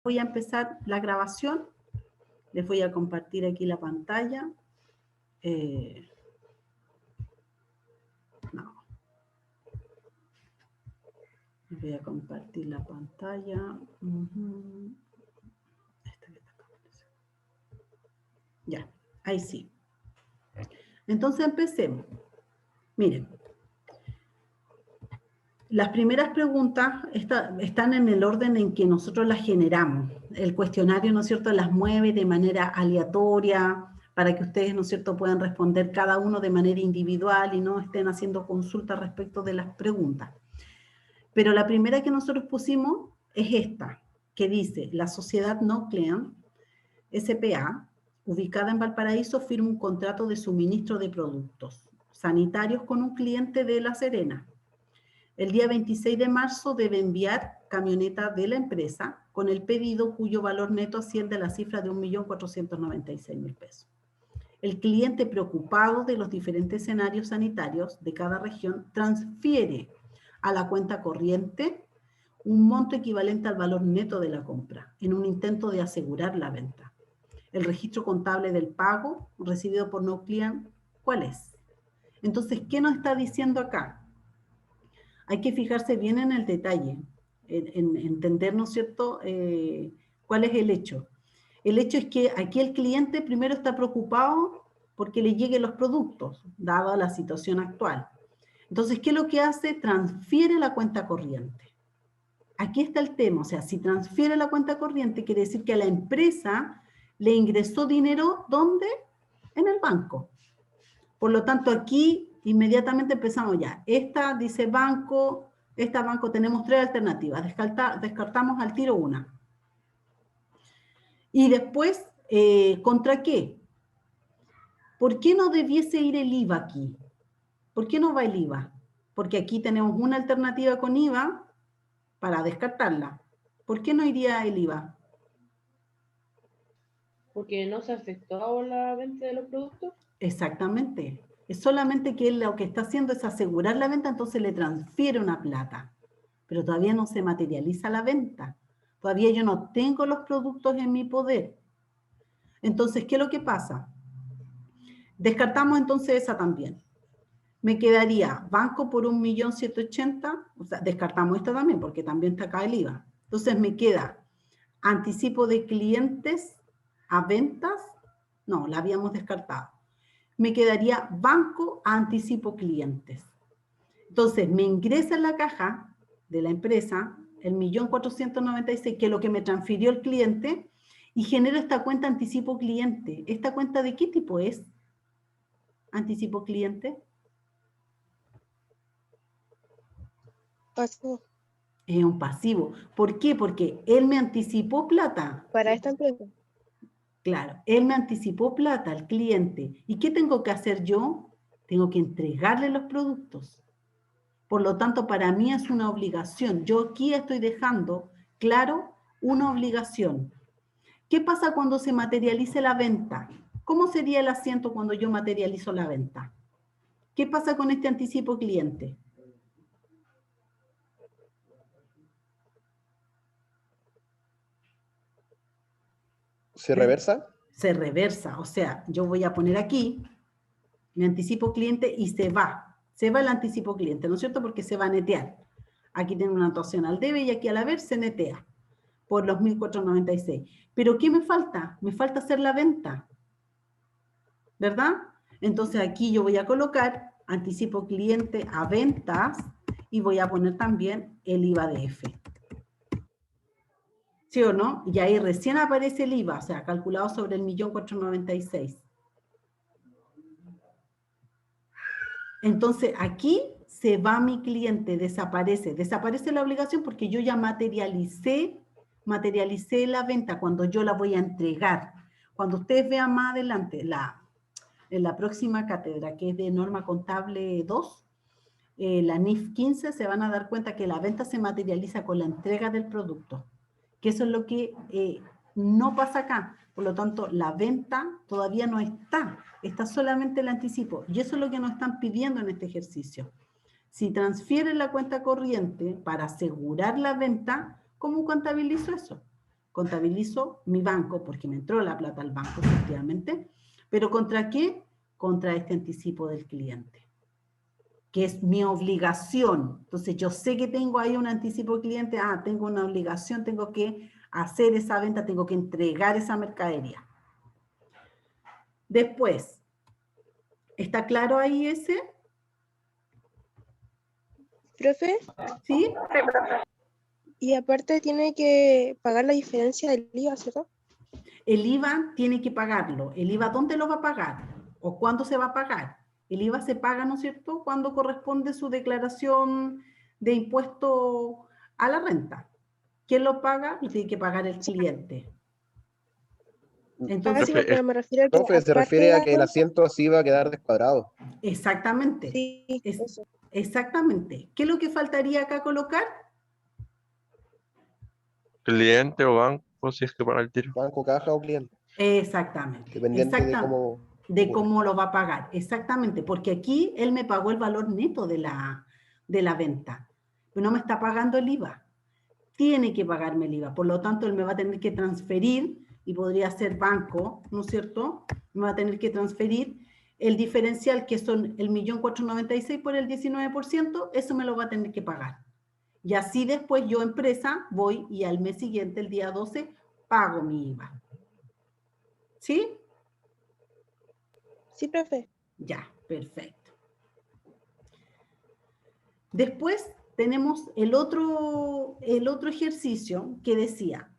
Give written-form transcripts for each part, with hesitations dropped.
voy a empezar la grabación. Les voy a compartir aquí la pantalla. No. Les voy a compartir la pantalla. Ya, ahí sí. Entonces empecemos. Miren. Las primeras preguntas están en el orden en que nosotros las generamos. El cuestionario, ¿no es cierto?, las mueve de manera aleatoria para que ustedes, ¿no es cierto?, puedan responder cada uno de manera individual y no estén haciendo consultas respecto de las preguntas. Pero la primera que nosotros pusimos es esta, que dice, la sociedad Nuclean S.p.A., ubicada en Valparaíso, firma un contrato de suministro de productos sanitarios con un cliente de La Serena. El día 26 de marzo debe enviar camioneta de la empresa con el pedido cuyo valor neto asciende a la cifra de 1.496.000 pesos. El cliente, preocupado de los diferentes escenarios sanitarios de cada región, transfiere a la cuenta corriente un monto equivalente al valor neto de la compra, en un intento de asegurar la venta. El registro contable del pago recibido por Nuclean, ¿cuál es? Entonces, ¿qué nos está diciendo acá? Hay que fijarse bien en el detalle, en entender, ¿no es cierto?, cuál es el hecho. El hecho es que aquí el cliente primero está preocupado porque le lleguen los productos, dada la situación actual. Entonces, ¿qué es lo que hace? Transfiere la cuenta corriente. Aquí está el tema, o sea, si transfiere la cuenta corriente, quiere decir que a la empresa le ingresó dinero, ¿dónde? En el banco. Por lo tanto, aquí inmediatamente empezamos ya. Esta dice banco, esta banco, tenemos tres alternativas. Descartamos al tiro una. Y después, ¿contra qué? ¿Por qué no debiese ir el IVA aquí? ¿Por qué no va el IVA? Porque aquí tenemos una alternativa con IVA para descartarla. ¿Por qué no iría el IVA? Porque no se afectó la venta de los productos. Exactamente. Es solamente que él lo que está haciendo es asegurar la venta, entonces le transfiere una plata. Pero todavía no se materializa la venta. Todavía yo no tengo los productos en mi poder. Entonces, ¿qué es lo que pasa? Descartamos entonces esa también. Me quedaría banco por 1.780.000, o sea, descartamos esta también porque también está acá el IVA. Entonces me queda anticipo de clientes a ventas, no, la habíamos descartado. Me quedaría banco a anticipo clientes. Entonces me ingresa en la caja de la empresa el 1.496.000, que es lo que me transfirió el cliente, y genero esta cuenta anticipo cliente. ¿Esta cuenta de qué tipo es? Anticipo cliente. Pasivo. Es un pasivo. ¿Por qué? Porque él me anticipó plata. Para esta empresa. Claro, él me anticipó plata al cliente. ¿Y qué tengo que hacer yo? Tengo que entregarle los productos. Por lo tanto, para mí es una obligación. Yo aquí estoy dejando claro una obligación. ¿Qué pasa cuando se materialice la venta? ¿Cómo sería el asiento cuando yo materializo la venta? ¿Qué pasa con este anticipo cliente? ¿Se reversa? Se reversa, o sea, yo voy a poner aquí mi anticipo cliente y se va el anticipo cliente, ¿no es cierto? Porque se va a netear. Aquí tengo una notación al debe y aquí al haber se netea por los 1.496. ¿Pero qué me falta? Me falta hacer la venta, ¿verdad? Entonces aquí yo voy a colocar anticipo cliente a ventas y voy a poner también el IVA de F. ¿Sí o no? Y ahí recién aparece el IVA, o sea, calculado sobre el 1.496.000. Entonces aquí se va mi cliente, desaparece la obligación porque yo ya materialicé la venta cuando yo la voy a entregar. Cuando ustedes vean más adelante en la próxima cátedra, que es de norma contable 2, la NIF 15, se van a dar cuenta que la venta se materializa con la entrega del producto, que eso es lo que no pasa acá. Por lo tanto, la venta todavía no está solamente el anticipo. Y eso es lo que nos están pidiendo en este ejercicio. Si transfieren la cuenta corriente para asegurar la venta, ¿cómo contabilizo eso? Contabilizo mi banco, porque me entró la plata al banco, efectivamente. ¿Pero contra qué? Contra este anticipo del cliente, que es mi obligación. Entonces, yo sé que tengo ahí un anticipo del cliente, tengo una obligación, tengo que hacer esa venta, tengo que entregar esa mercadería. Después, ¿está claro ahí ese? Profe, ¿Sí? y aparte tiene que pagar la diferencia del IVA, ¿cierto? El IVA tiene que pagarlo. ¿El IVA dónde lo va a pagar? ¿O cuándo se va a pagar? El IVA se paga, ¿no es cierto?, cuando corresponde su declaración de impuesto a la renta. ¿Quién lo paga? Lo tiene que pagar el cliente. Entonces, Sí, Profe, pero me refiero a que Profe, se aparte refiere de a la que el renta, asiento así va a quedar descuadrado. exactamente. sí, eso. Exactamente. ¿Qué es lo que faltaría acá colocar? Cliente o banco, si es que para el tiro. Banco, caja o cliente, Exactamente. dependiente de cómo De ocurre. cómo lo va a pagar. Exactamente. Porque aquí él me pagó el valor neto de la venta. Pero no me está pagando el IVA. Tiene que pagarme el IVA. Por lo tanto, él me va a tener que transferir, y podría ser banco, ¿no es cierto? Me va a tener que transferir el diferencial, que son el 1.496.000 por el 19%, eso me lo va a tener que pagar. Y así después yo, empresa, voy y al mes siguiente, el día 12, pago mi IVA. ¿Sí? Sí, profe. Ya, perfecto. Después tenemos el otro ejercicio que decía,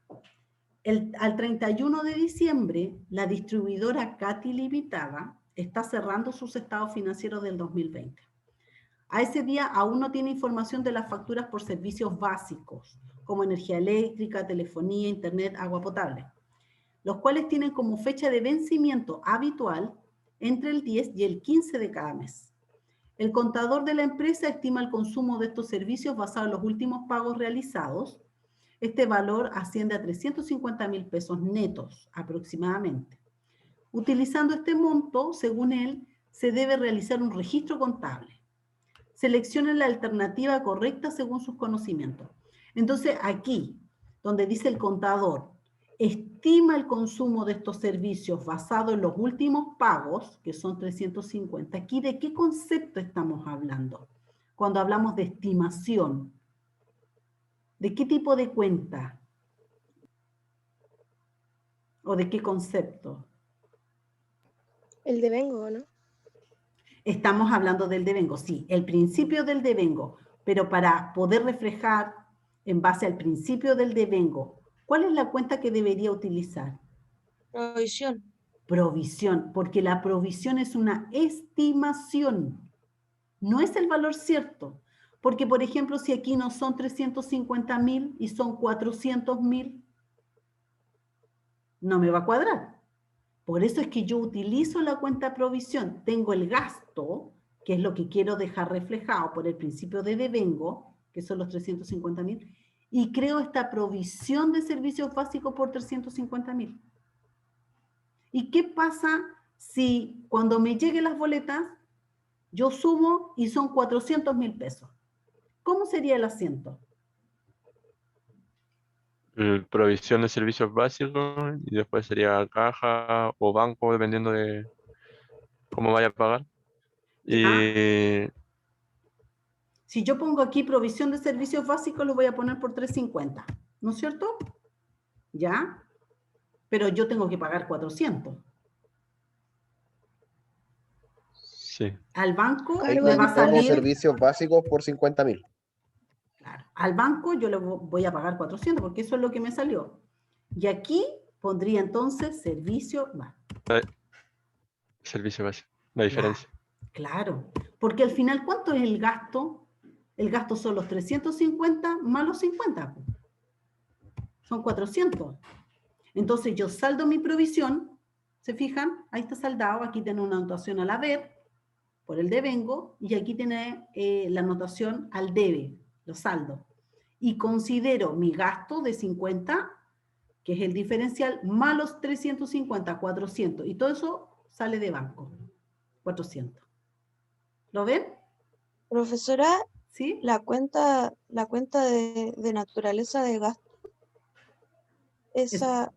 al 31 de diciembre, la distribuidora Cati Limitada está cerrando sus estados financieros del 2020. A ese día aún no tiene información de las facturas por servicios básicos, como energía eléctrica, telefonía, internet, agua potable, los cuales tienen como fecha de vencimiento habitual entre el 10 y el 15 de cada mes. El contador de la empresa estima el consumo de estos servicios basado en los últimos pagos realizados. Este valor asciende a 350.000 pesos netos aproximadamente. Utilizando este monto, según él, se debe realizar un registro contable. Seleccione la alternativa correcta según sus conocimientos. Entonces, aquí, donde dice el contador, estima el consumo de estos servicios basado en los últimos pagos, que son 350. Aquí, ¿de qué concepto estamos hablando? Cuando hablamos de estimación, ¿de qué tipo de cuenta? ¿O de qué concepto? El devengo, ¿no? Estamos hablando del devengo, sí, el principio del devengo, pero para poder reflejar en base al principio del devengo, ¿cuál es la cuenta que debería utilizar? Provisión. Provisión, porque la provisión es una estimación, no es el valor cierto. Porque, por ejemplo, si aquí no son 350.000 y son 400.000, no me va a cuadrar. Por eso es que yo utilizo la cuenta provisión. Tengo el gasto, que es lo que quiero dejar reflejado por el principio de devengo, que son los 350.000, y creo esta provisión de servicios básicos por 350.000. ¿Y qué pasa si cuando me lleguen las boletas, yo sumo y son 400.000 pesos? ¿Cómo sería el asiento? Provisión de servicios básicos y después sería caja o banco, dependiendo de cómo vaya a pagar. ¿Ya? Y Si yo pongo aquí provisión de servicios básicos, lo voy a poner por 350, ¿no es cierto? ¿Ya? Pero yo tengo que pagar 400. sí, Al banco Cargo me de va a Pongo salir, servicios básicos por 50.000. claro, al banco yo le voy a pagar 400 porque eso es lo que me salió. Y aquí pondría entonces servicio, servicio básico, la claro, diferencia. claro, porque al final, ¿cuánto es el gasto? El gasto son los 350 más los 50, son 400. Entonces yo saldo mi provisión, ¿se fijan? Ahí está saldado, aquí tiene una anotación al haber, por el devengo, y aquí tiene la anotación al debe, los saldos. Y considero mi gasto de 50, que es el diferencial, más los 350, 400, y todo eso sale de banco, 400. ¿Lo ven? Profesora, ¿Sí? la cuenta de naturaleza de gasto. esa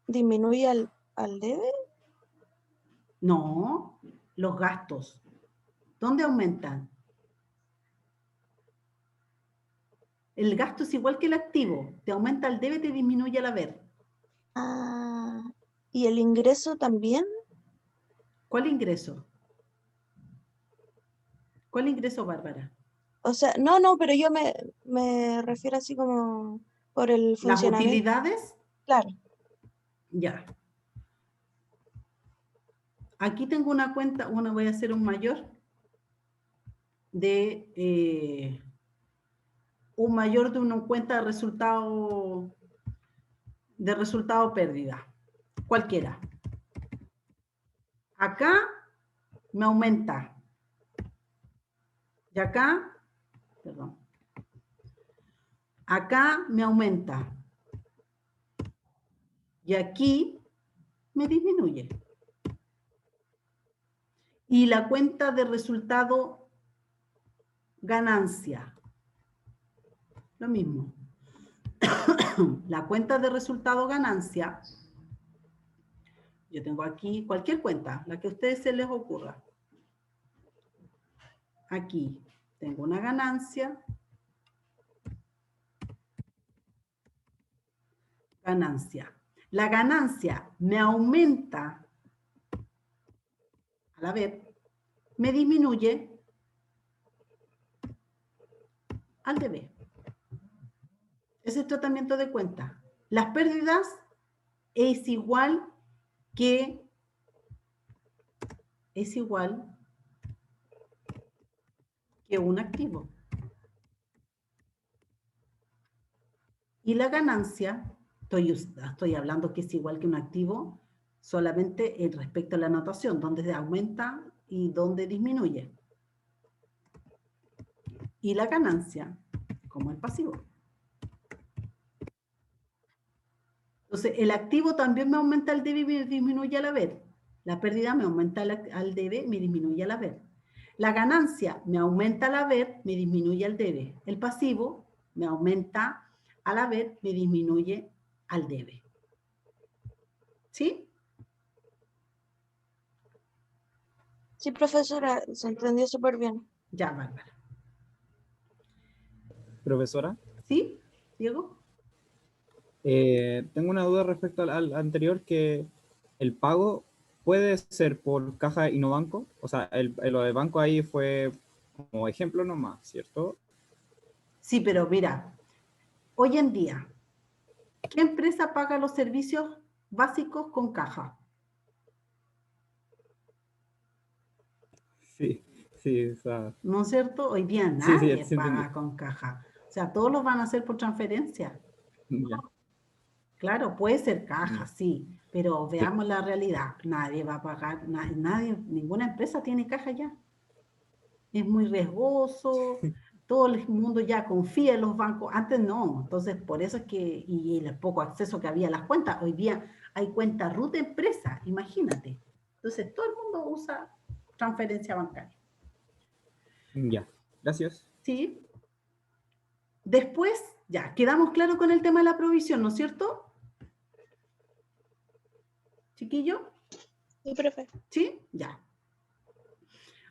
disminuye al debe. No, los gastos. ¿Dónde aumentan? El gasto es igual que el activo. Te aumenta el debe, te disminuye el haber. Ah, ¿y el ingreso también? ¿Cuál ingreso? ¿Cuál ingreso, Bárbara? O sea, no, pero yo me refiero así como por el ¿Las funcionamiento. utilidades? Claro. Ya. Aquí tengo una cuenta, voy a hacer un mayor de una cuenta de resultado pérdida, cualquiera. Acá me aumenta. Y acá, perdón. Acá me aumenta. Y aquí me disminuye. Y la cuenta de resultado ganancia. Lo mismo. La cuenta de resultado ganancia. Yo tengo aquí cualquier cuenta, la que a ustedes se les ocurra. Aquí tengo una ganancia. Ganancia. La ganancia me aumenta al haber, me disminuye al deber. Ese es el tratamiento de cuenta. Las pérdidas es igual que un activo. Y la ganancia, estoy hablando que es igual que un activo, solamente respecto a la anotación, donde aumenta y donde disminuye. Y la ganancia, como el pasivo. Entonces, el activo también me aumenta el debe y me disminuye al haber. La pérdida me aumenta al debe, me disminuye al haber. La ganancia me aumenta al haber, me disminuye al debe. El pasivo me aumenta al haber, me disminuye al debe. ¿Sí? Sí, profesora, se entendió súper bien. Ya, Bárbara. Profesora, ¿Sí, Diego? tengo una duda respecto al anterior, que el pago puede ser por caja y no banco. O sea, lo de banco ahí fue como ejemplo nomás, ¿cierto? Sí, pero mira, hoy en día, ¿qué empresa paga los servicios básicos con caja? Sí, o sea, ¿No es cierto? Hoy día sí, nadie sí, entendí. paga con caja. O sea, todos los van a hacer por transferencia. Ya, Claro, puede ser caja, ya. sí, pero Sí, veamos la realidad. Nadie va a pagar, nadie, ninguna empresa tiene caja ya. Es muy riesgoso, todo el mundo ya confía en los bancos. Antes no, entonces por eso es que, y el poco acceso que había a las cuentas, hoy día hay cuenta root de empresa, imagínate. Entonces todo el mundo usa transferencia bancaria. ya. Gracias. ¿Sí? Después, ya, quedamos claros con el tema de la provisión, ¿no es cierto? Chiquillo, Sí, profe. ¿sí? Ya.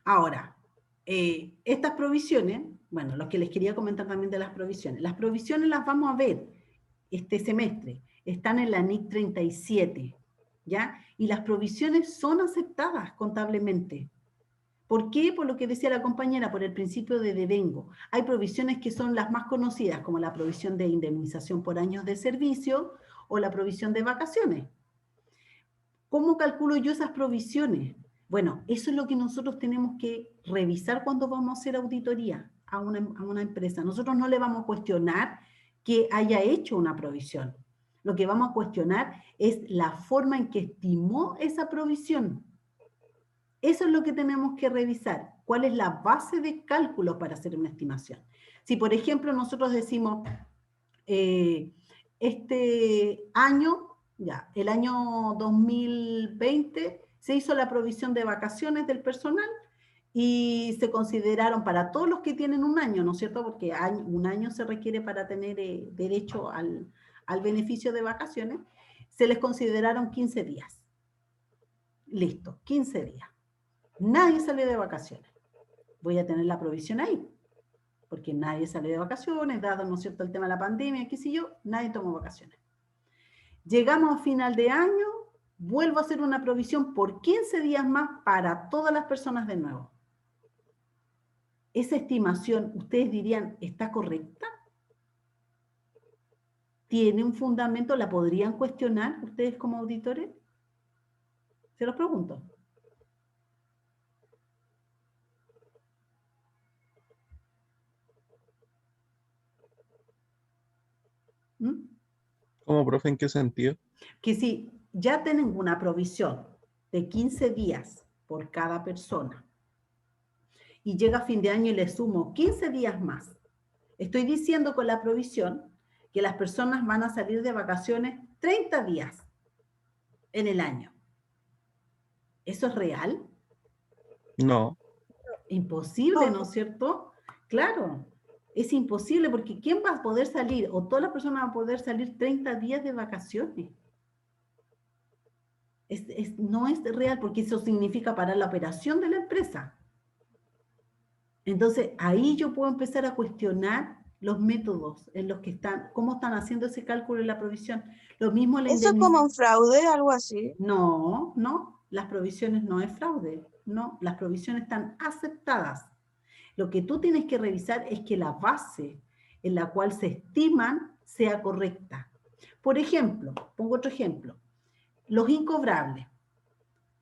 Ahora, estas provisiones, bueno, lo que les quería comentar también de las provisiones las vamos a ver este semestre, están en la NIC 37, ¿ya? Y las provisiones son aceptadas contablemente. ¿Por qué? Por lo que decía la compañera, por el principio de devengo. Hay provisiones que son las más conocidas, como la provisión de indemnización por años de servicio o la provisión de vacaciones. ¿Cómo calculo yo esas provisiones? Bueno, eso es lo que nosotros tenemos que revisar cuando vamos a hacer auditoría a una empresa. Nosotros no le vamos a cuestionar que haya hecho una provisión. Lo que vamos a cuestionar es la forma en que estimó esa provisión. Eso es lo que tenemos que revisar. ¿Cuál es la base de cálculo para hacer una estimación? Si, por ejemplo, nosotros decimos, este año, ya, el año 2020, se hizo la provisión de vacaciones del personal y se consideraron para todos los que tienen un año, ¿no es cierto? Porque un año se requiere para tener derecho al beneficio de vacaciones, se les consideraron 15 días. Listo, 15 días. Nadie salió de vacaciones. Voy a tener la provisión ahí, porque nadie salió de vacaciones, dado, ¿no es cierto?, el tema de la pandemia, qué sé yo, nadie tomó vacaciones. Llegamos a final de año, vuelvo a hacer una provisión por 15 días más para todas las personas de nuevo. ¿Esa estimación, ustedes dirían, está correcta? ¿Tiene un fundamento? ¿La podrían cuestionar ustedes como auditores? Se los pregunto. ¿Mm? ¿Cómo, profe? ¿En qué sentido? Que si ya tienen una provisión de 15 días por cada persona y llega fin de año y le sumo 15 días más, estoy diciendo con la provisión que las personas van a salir de vacaciones 30 días en el año. ¿Eso es real? No. Imposible, ¿no es cierto? Claro, es imposible porque ¿quién va a poder salir? O todas las personas van a poder salir 30 días de vacaciones. No es real porque eso significa parar la operación de la empresa. Entonces, ahí yo puedo empezar a cuestionar los métodos en los que están, cómo están haciendo ese cálculo de la provisión. Lo mismo la ¿Eso es como un fraude, algo así? No, las provisiones no es fraude, no, las provisiones están aceptadas. Lo que tú tienes que revisar es que la base en la cual se estiman sea correcta. Por ejemplo, pongo otro ejemplo, los incobrables.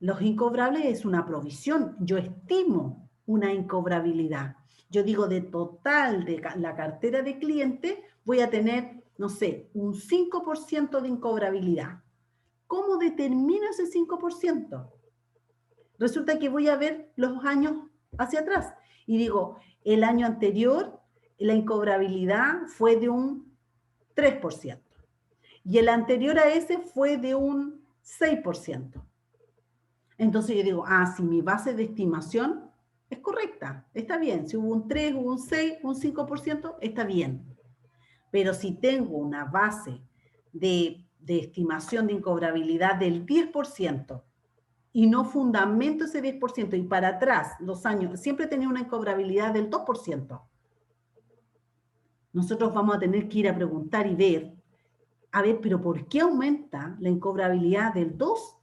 Los incobrables es una provisión, yo estimo una incobrabilidad. Yo digo, de total de la cartera de clientes, voy a tener, no sé, un 5% de incobrabilidad. ¿Cómo determino ese 5%? Resulta que voy a ver los años hacia atrás y digo, el año anterior la incobrabilidad fue de un 3% y el anterior a ese fue de un 6%. Entonces yo digo, si mi base de estimación es correcta, está bien. Si hubo un 3, hubo un 6, un 5%, está bien. Pero si tengo una base de estimación de incobrabilidad del 10% y no fundamento ese 10% y para atrás, los años, siempre tenía una incobrabilidad del 2%, nosotros vamos a tener que ir a preguntar y ver, pero ¿por qué aumenta la incobrabilidad del 2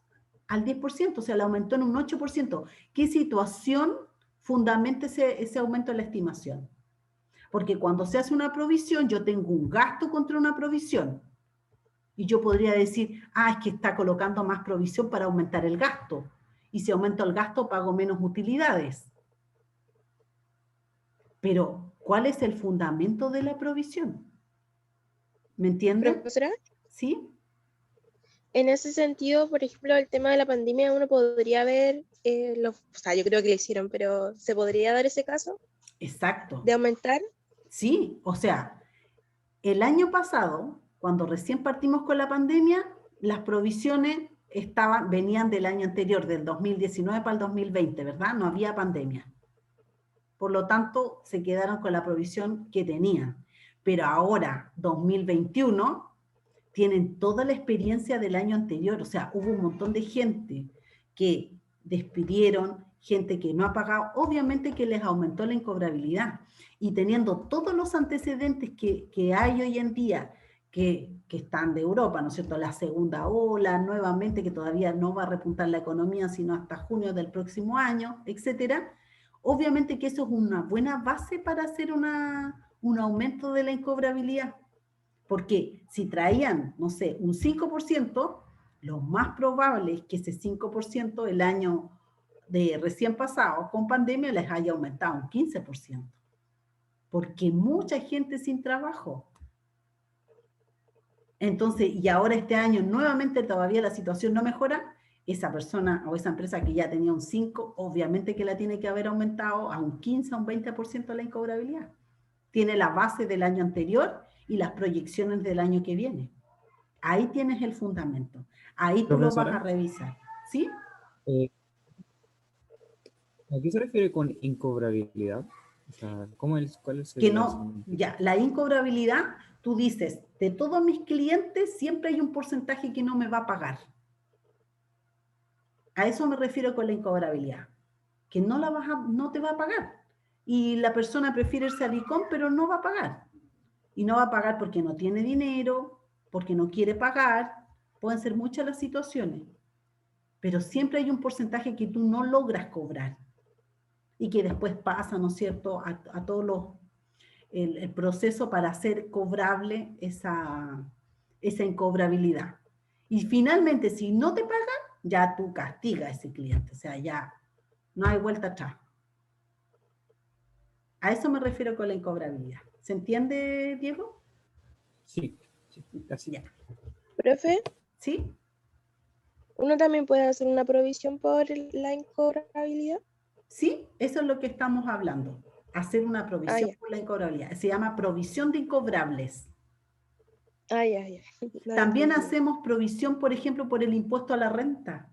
al 10%? O sea, la aumentó en un 8%. ¿Qué situación fundamenta ese aumento en la estimación? Porque cuando se hace una provisión, yo tengo un gasto contra una provisión. Y yo podría decir, es que está colocando más provisión para aumentar el gasto. Y si aumento el gasto, pago menos utilidades. Pero, ¿cuál es el fundamento de la provisión? ¿Me entienden? Profesora, ¿Sí? en ese sentido, por ejemplo, el tema de la pandemia, uno podría ver, o sea, yo creo que lo hicieron, pero ¿se podría dar ese caso Exacto. de aumentar? Sí, o sea, el año pasado, cuando recién partimos con la pandemia, las provisiones venían del año anterior, del 2019 para el 2020, ¿verdad? No había pandemia. Por lo tanto, se quedaron con la provisión que tenían. Pero ahora, 2021, tienen toda la experiencia del año anterior. O sea, hubo un montón de gente que despidieron, gente que no ha pagado, obviamente que les aumentó la incobrabilidad. Y teniendo todos los antecedentes que hay hoy en día, que están de Europa, ¿no es cierto? La segunda ola, nuevamente, que todavía no va a repuntar la economía, sino hasta junio del próximo año, etcétera. Obviamente que eso es una buena base para hacer un aumento de la incobrabilidad. Porque si traían, no sé, un 5%, lo más probable es que ese 5% el año de recién pasado con pandemia les haya aumentado un 15%. Porque mucha gente sin trabajo. Entonces, y ahora este año nuevamente todavía la situación no mejora, esa persona o esa empresa que ya tenía un 5, obviamente que la tiene que haber aumentado a un 15, a un 20% la incobrabilidad. Tiene la base del año anterior y las proyecciones del año que viene. Ahí tienes el fundamento. Ahí tú lo vas a revisar. ¿Sí? ¿A qué se refiere con incobrabilidad? O sea, ¿cuál Que sería no, ya, la incobrabilidad, tú dices, de todos mis clientes siempre hay un porcentaje que no me va a pagar. A eso me refiero con la incobrabilidad, que no, no te va a pagar. Y la persona prefiere irse a Bicom, pero no va a pagar. Y no va a pagar porque no tiene dinero, porque no quiere pagar. Pueden ser muchas las situaciones. Pero siempre hay un porcentaje que tú no logras cobrar. Y que después pasa, ¿no es cierto?, a todos los... El proceso para hacer cobrable esa incobrabilidad. Y finalmente, si no te pagan, ya tú castigas a ese cliente. O sea, ya no hay vuelta atrás. A eso me refiero con la incobrabilidad. ¿Se entiende, Diego? Sí, casi. Ya. Profe, ¿Sí? ¿uno también puede hacer una provisión por la incobrabilidad? Sí, eso es lo que estamos hablando. Hacer una provisión ya. por la incobrabilidad. Se llama provisión de incobrables. Ya. No También entendí. hacemos provisión, por ejemplo, por el impuesto a la renta.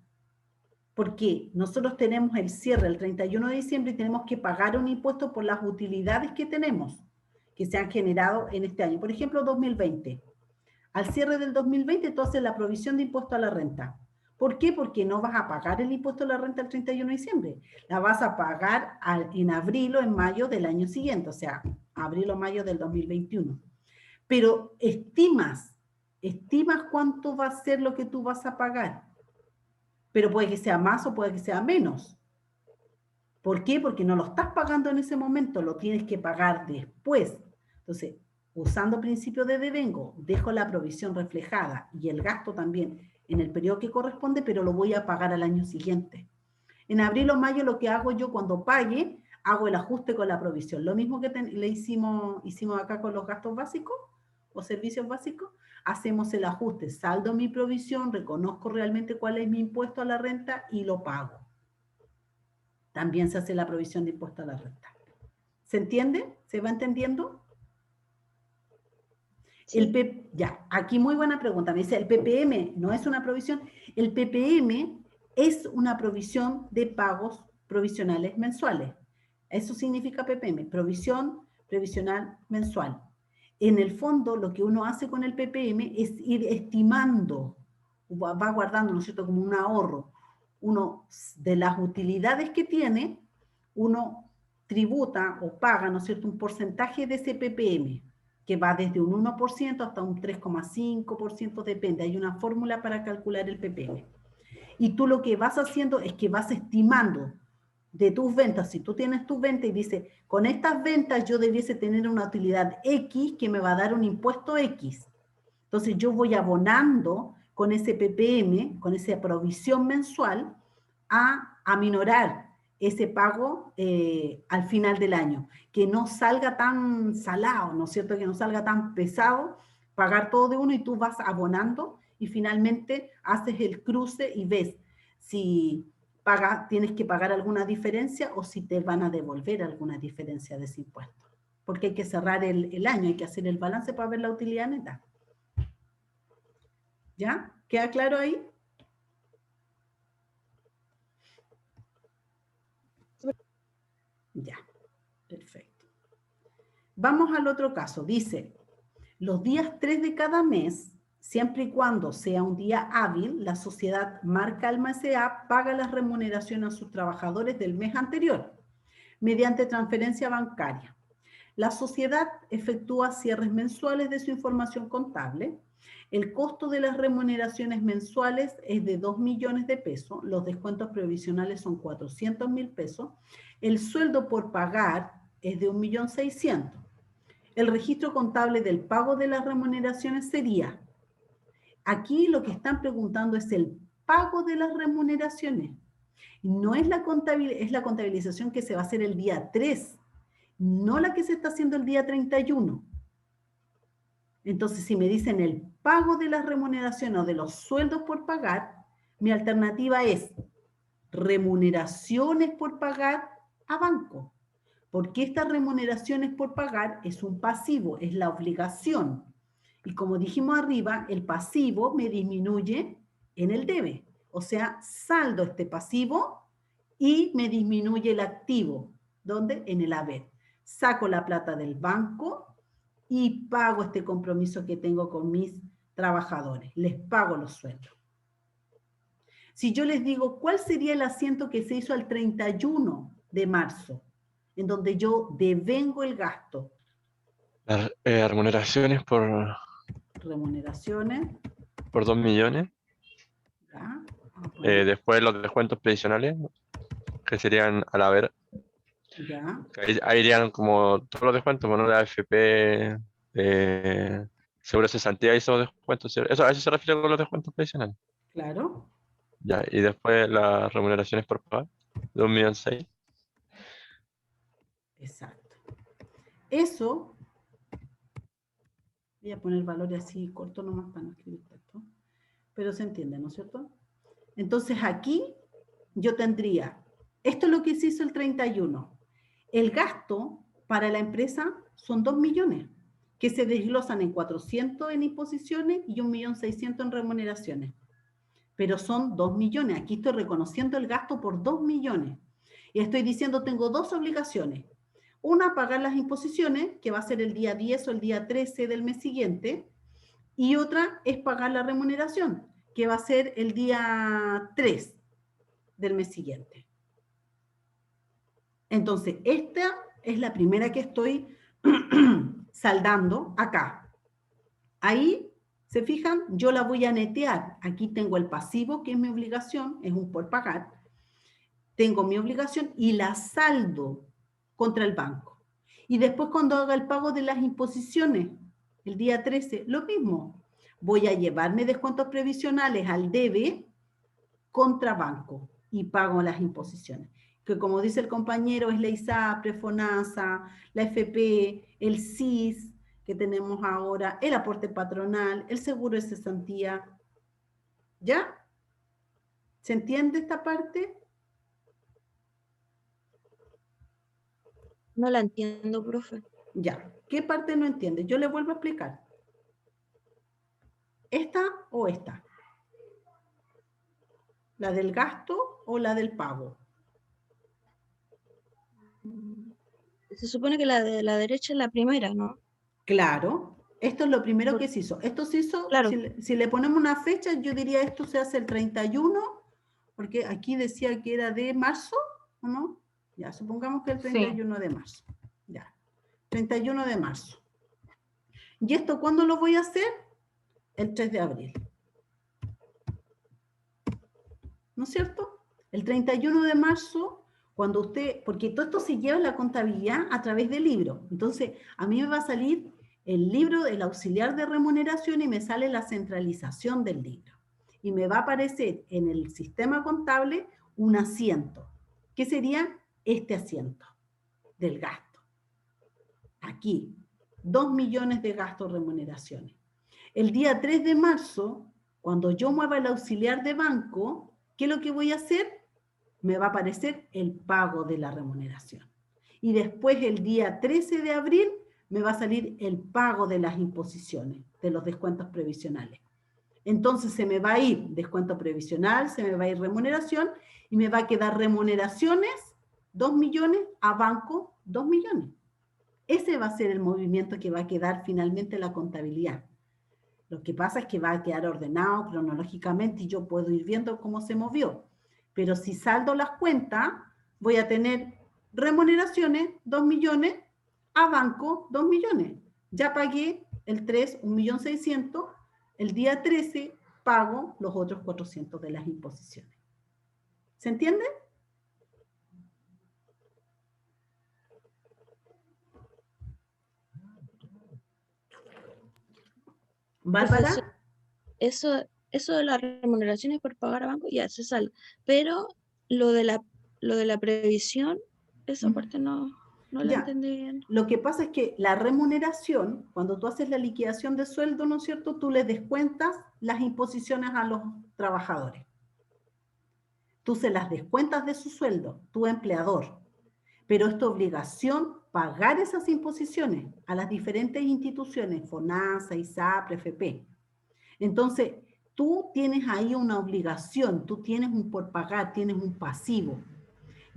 Porque nosotros tenemos el cierre el 31 de diciembre y tenemos que pagar un impuesto por las utilidades que tenemos, que se han generado en este año. Por ejemplo, 2020. Al cierre del 2020, tú haces la provisión de impuesto a la renta. ¿Por qué? Porque no vas a pagar el impuesto a la renta el 31 de diciembre. La vas a pagar en abril o en mayo del año siguiente, o sea, abril o mayo del 2021. Pero estimas cuánto va a ser lo que tú vas a pagar. Pero puede que sea más o puede que sea menos. ¿Por qué? Porque no lo estás pagando en ese momento, lo tienes que pagar después. Entonces, usando principio de devengo, dejo la provisión reflejada y el gasto también en el periodo que corresponde, pero lo voy a pagar al año siguiente. En abril o mayo lo que hago yo cuando pague, hago el ajuste con la provisión. Lo mismo que le hicimos acá con los gastos básicos o servicios básicos, hacemos el ajuste, saldo mi provisión, reconozco realmente cuál es mi impuesto a la renta y lo pago. También se hace la provisión de impuesto a la renta. ¿Se entiende? ¿Se va entendiendo? Sí. Ya, aquí muy buena pregunta. Me dice, ¿el PPM no es una provisión? El PPM es una provisión de pagos provisionales mensuales. Eso significa PPM, provisión previsional mensual. En el fondo, lo que uno hace con el PPM es ir estimando, va guardando, ¿no es cierto?, como un ahorro. Uno de las utilidades que tiene, uno tributa o paga, ¿no es cierto?, un porcentaje de ese PPM, que va desde un 1% hasta un 3,5%, depende. Hay una fórmula para calcular el PPM. Y tú lo que vas haciendo es que vas estimando de tus ventas. Si tú tienes tus ventas y dices, con estas ventas yo debiese tener una utilidad X que me va a dar un impuesto X. Entonces yo voy abonando con ese PPM, con esa provisión mensual, a aminorar ese pago al final del año. Que no salga tan salado, ¿no es cierto? Que no salga tan pesado pagar todo de uno y tú vas abonando y finalmente haces el cruce y ves si tienes que pagar alguna diferencia o si te van a devolver alguna diferencia de ese impuesto. Porque hay que cerrar el año, hay que hacer el balance para ver la utilidad neta. ¿Ya? ¿Queda claro ahí? Ya, perfecto. Vamos al otro caso. Dice, los días 3 de cada mes, siempre y cuando sea un día hábil, la sociedad Marca Alma S.A. paga la remuneración a sus trabajadores del mes anterior, mediante transferencia bancaria. La sociedad efectúa cierres mensuales de su información contable. El costo de las remuneraciones mensuales es de 2 millones de pesos. Los descuentos previsionales son 400.000 pesos. El sueldo por pagar es de 1.600.000. El registro contable del pago de las remuneraciones sería, aquí lo que están preguntando es el pago de las remuneraciones. No es la contabilización que se va a hacer el día 3, no la que se está haciendo el día 31. Entonces, si me dicen el pago de las remuneraciones o de los sueldos por pagar, mi alternativa es remuneraciones por pagar a banco. Porque estas remuneraciones por pagar es un pasivo, es la obligación. Y como dijimos arriba, el pasivo me disminuye en el debe. O sea, saldo este pasivo y me disminuye el activo. ¿Dónde? En el haber. saco la plata del banco y pago este compromiso que tengo con mis trabajadores. Les pago los sueldos. Si yo les digo, ¿cuál sería el asiento que se hizo al 31 de marzo? En donde yo devengo el gasto. Las remuneraciones Remuneraciones. por 2 millones. ¿Ya? Vamos a poner, Después los descuentos previsionales, que serían a la ver. ¿ya? Ahí irían como todos los descuentos, bueno, la AFP, seguro cesantía hizo descuentos. ¿Cierto? Eso, a eso se refiere con los descuentos previsionales. Claro. Ya, y después las remuneraciones por pagar, de 1.600.000. Exacto. Eso, voy a poner valores así corto nomás para no escribir texto, pero se entiende, ¿no es cierto? Entonces aquí yo tendría, esto es lo que se hizo el 31. El gasto para la empresa son 2 millones, que se desglosan en 400 en imposiciones y 1.600.000 en remuneraciones. Pero son 2 millones. Aquí estoy reconociendo el gasto por 2 millones. Y estoy diciendo, tengo dos obligaciones. Una, pagar las imposiciones, que va a ser el día 10 o el día 13 del mes siguiente. Y otra es pagar la remuneración, que va a ser el día 3 del mes siguiente. Entonces, esta es la primera que estoy saldando acá. Ahí, ¿se fijan? Yo la voy a netear. Aquí tengo el pasivo, que es mi obligación, es un por pagar. Tengo mi obligación y la saldo contra el banco. Y después cuando haga el pago de las imposiciones, el día 13, lo mismo. Voy a llevarme descuentos previsionales al debe contra banco y pago las imposiciones. Que como dice el compañero, es la ISAPRE, FONASA, la FP, el SIS, que tenemos ahora, el aporte patronal, el seguro de cesantía. ¿Ya? ¿Se entiende esta parte? No la entiendo, profe. Ya. ¿Qué parte no entiende? Yo le vuelvo a explicar. ¿Esta o esta? ¿La del gasto o la del pago? Se supone que la de la derecha es la primera, ¿no? Claro. Esto es lo primero que se hizo. Esto se hizo, Claro. si le ponemos una fecha, yo diría esto se hace el 31, porque aquí decía que era de marzo, ¿o no? Ya, supongamos que el 31 de marzo. Ya, 31 de marzo. ¿Y esto cuándo lo voy a hacer? El 3 de abril. ¿No es cierto? El 31 de marzo, cuando usted, porque todo esto se lleva en la contabilidad a través del libro. Entonces, a mí me va a salir el libro del auxiliar de remuneración y me sale la centralización del libro. Y me va a aparecer en el sistema contable un asiento. ¿Qué sería este asiento del gasto? Aquí, 2 millones de gastos remuneraciones. El día 3 de marzo, cuando yo mueva el auxiliar de banco, ¿qué es lo que voy a hacer? Me va a aparecer el pago de la remuneración. Y después el día 13 de abril me va a salir el pago de las imposiciones, de los descuentos previsionales. Entonces se me va a ir descuento previsional, se me va a ir remuneración y me va a quedar remuneraciones, 2 millones, a banco, 2 millones. Ese va a ser el movimiento que va a quedar finalmente en la contabilidad. Lo que pasa es que va a quedar ordenado cronológicamente y yo puedo ir viendo cómo se movió. Pero si saldo las cuentas, voy a tener remuneraciones, 2 millones, a banco, 2 millones. Ya pagué el 3, 1.600.000, el día 13 pago los otros 400 de las imposiciones. ¿Se entiende? ¿Bárbara? Eso de las remuneraciones por pagar a banco, ya se sale. Pero lo de la previsión, esa parte no la Ya. entendí bien. Lo que pasa es que la remuneración, cuando tú haces la liquidación de sueldo, ¿no es cierto? Tú le descuentas las imposiciones a los trabajadores. Tú se las descuentas de su sueldo, tu empleador. Pero es tu obligación pagar esas imposiciones a las diferentes instituciones, FONASA, ISAPRE, FP. Entonces, tú tienes ahí una obligación, tú tienes un por pagar, tienes un pasivo.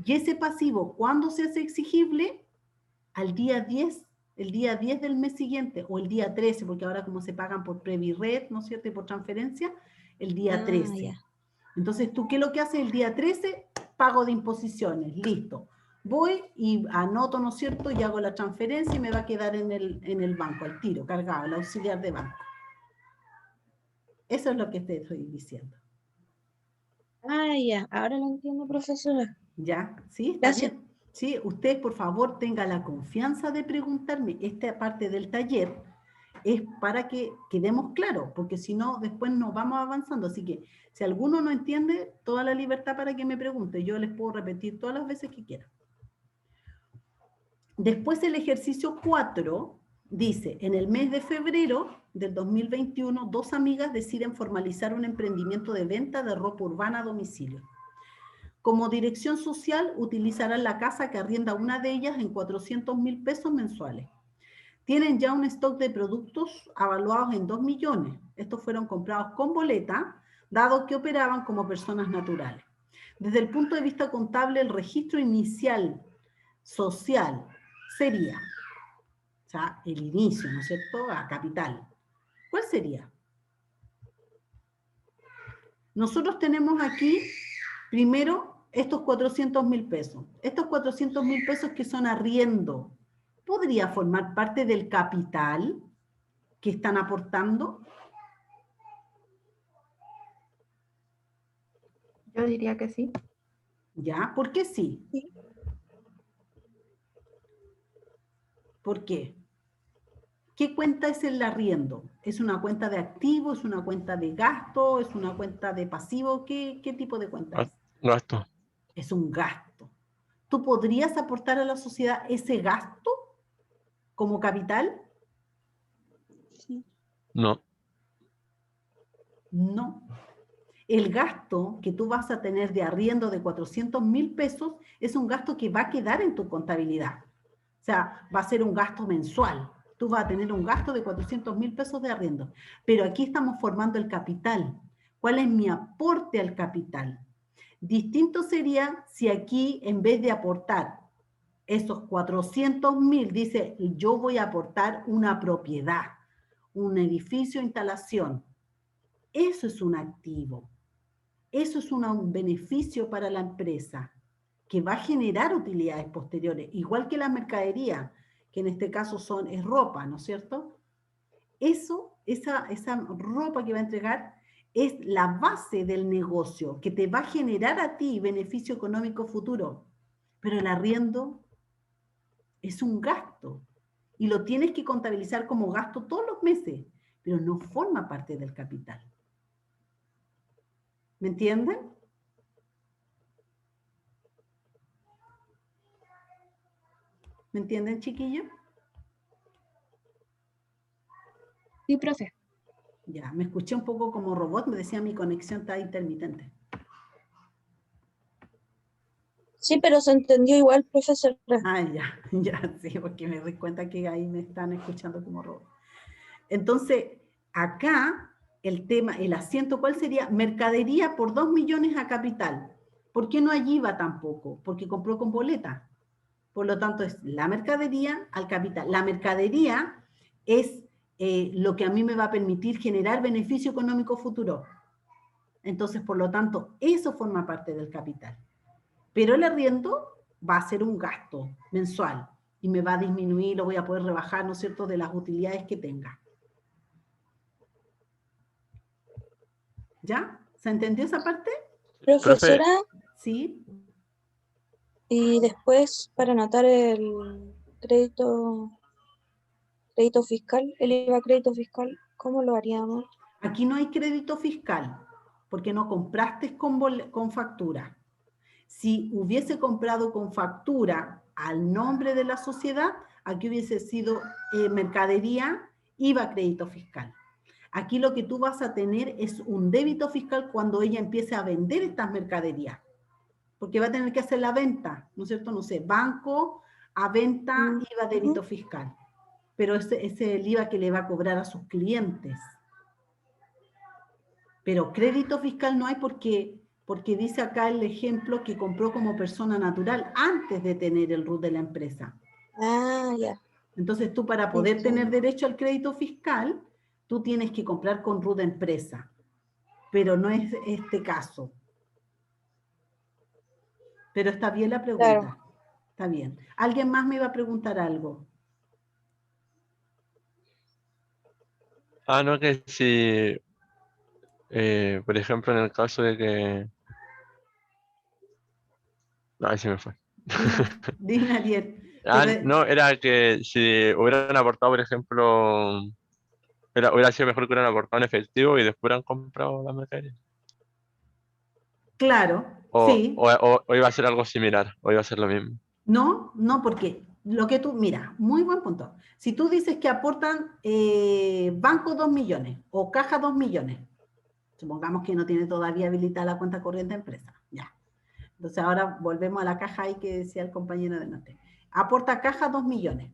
Y ese pasivo, ¿cuándo se hace exigible? al día 10, el día 10 del mes siguiente, o el día 13, porque ahora como se pagan por Previred, ¿no es cierto? Y por transferencia, el día 13. Ya. Entonces, ¿tú qué es lo que haces el día 13? Pago de imposiciones, listo. Voy y anoto, ¿no es cierto? Y hago la transferencia y me va a quedar en el banco, al tiro, cargado, el auxiliar de banco. Eso es lo que te estoy diciendo. Ya, ahora lo entiendo, profesora. ¿Ya? ¿Sí? ¿Está Gracias. bien? Sí, usted, por favor, tenga la confianza de preguntarme. Esta parte del taller es para que quedemos claros, porque si no, después nos vamos avanzando. Así que, si alguno no entiende, toda la libertad para que me pregunte. Yo les puedo repetir todas las veces que quiera. Después el ejercicio 4 dice, en el mes de febrero del 2021, 2 amigas deciden formalizar un emprendimiento de venta de ropa urbana a domicilio. Como dirección social, utilizarán la casa que arrienda una de ellas en 400.000 pesos mensuales. Tienen ya un stock de productos avaluados en 2 millones. Estos fueron comprados con boleta, dado que operaban como personas naturales. Desde el punto de vista contable, el registro inicial social sería, o sea, el inicio, ¿no es cierto?, a capital. ¿Cuál sería? Nosotros tenemos aquí, primero, estos 400.000 pesos. Estos 400.000 pesos que son arriendo, ¿podría formar parte del capital que están aportando? Yo diría que sí. ¿Ya? ¿Por qué sí? Sí. ¿Por qué? ¿Qué cuenta es el arriendo? ¿Es una cuenta de activo? ¿Es una cuenta de gasto? ¿Es una cuenta de pasivo? ¿Qué tipo de cuenta es? Gasto. Es un gasto. ¿Tú podrías aportar a la sociedad ese gasto como capital? Sí. No. No. El gasto que tú vas a tener de arriendo de 400.000 pesos es un gasto que va a quedar en tu contabilidad. O sea, va a ser un gasto mensual. Tú vas a tener un gasto de 400.000 pesos de arriendo. Pero aquí estamos formando el capital. ¿Cuál es mi aporte al capital? Distinto sería si aquí, en vez de aportar esos 400.000, dice, yo voy a aportar una propiedad, un edificio, instalación. Eso es un activo. Eso es un beneficio para la empresa que va a generar utilidades posteriores, igual que la mercadería, que en este caso es ropa, ¿no es cierto? Esa ropa que va a entregar es la base del negocio, que te va a generar a ti beneficio económico futuro. Pero el arriendo es un gasto y lo tienes que contabilizar como gasto todos los meses, pero no forma parte del capital. ¿Me entienden? ¿Me entienden, chiquillos? Sí, profe. Ya, me escuché un poco como robot, me decía mi conexión está intermitente. Sí, pero se entendió igual, profesora. Ah, ya, sí, porque me doy cuenta que ahí me están escuchando como robot. Entonces, acá el tema, el asiento, ¿cuál sería? Mercadería por 2 millones a capital. ¿Por qué no hay IVA tampoco? Porque compró con boleta. Por lo tanto, es la mercadería al capital. La mercadería es lo que a mí me va a permitir generar beneficio económico futuro. Entonces, por lo tanto, eso forma parte del capital. Pero el arriendo va a ser un gasto mensual y me va a disminuir, lo voy a poder rebajar, ¿no es cierto?, de las utilidades que tenga. ¿Ya? ¿Se entendió esa parte? Profesora, Sí. y después para anotar el crédito fiscal, el IVA crédito fiscal, ¿cómo lo haríamos? Aquí no hay crédito fiscal, porque no compraste con factura. Si hubiese comprado con factura al nombre de la sociedad, aquí hubiese sido mercadería, IVA crédito fiscal. Aquí lo que tú vas a tener es un débito fiscal cuando ella empiece a vender estas mercaderías, porque va a tener que hacer la venta, ¿no es cierto? No sé, banco a venta, IVA débito fiscal, pero ese es el IVA que le va a cobrar a sus clientes. Pero crédito fiscal no hay porque dice acá el ejemplo que compró como persona natural antes de tener el RUT de la empresa. Ah, ya. Entonces tú para poder Entiendo. tener derecho al crédito fiscal, tú tienes que comprar con RUT empresa, pero no es este caso. Pero está bien la pregunta. Claro. Está bien. ¿Alguien más me iba a preguntar algo? Ah, no, que si, por ejemplo, en el caso de que... Ahí se me fue. Dime, Ariel. Ah, no, era que si hubieran aportado, por ejemplo, hubiera sido mejor que hubieran aportado en efectivo y después hubieran comprado las mercaderías. Claro, O, sí. o iba a ser algo similar, o iba a ser lo mismo. No, no, porque lo que tú, mira, muy buen punto. Si tú dices que aportan banco 2 millones o caja 2 millones, supongamos que no tiene todavía habilitada la cuenta corriente de empresa, ya. Entonces ahora volvemos a la caja ahí que decía el compañero de norte. Aporta caja 2 millones.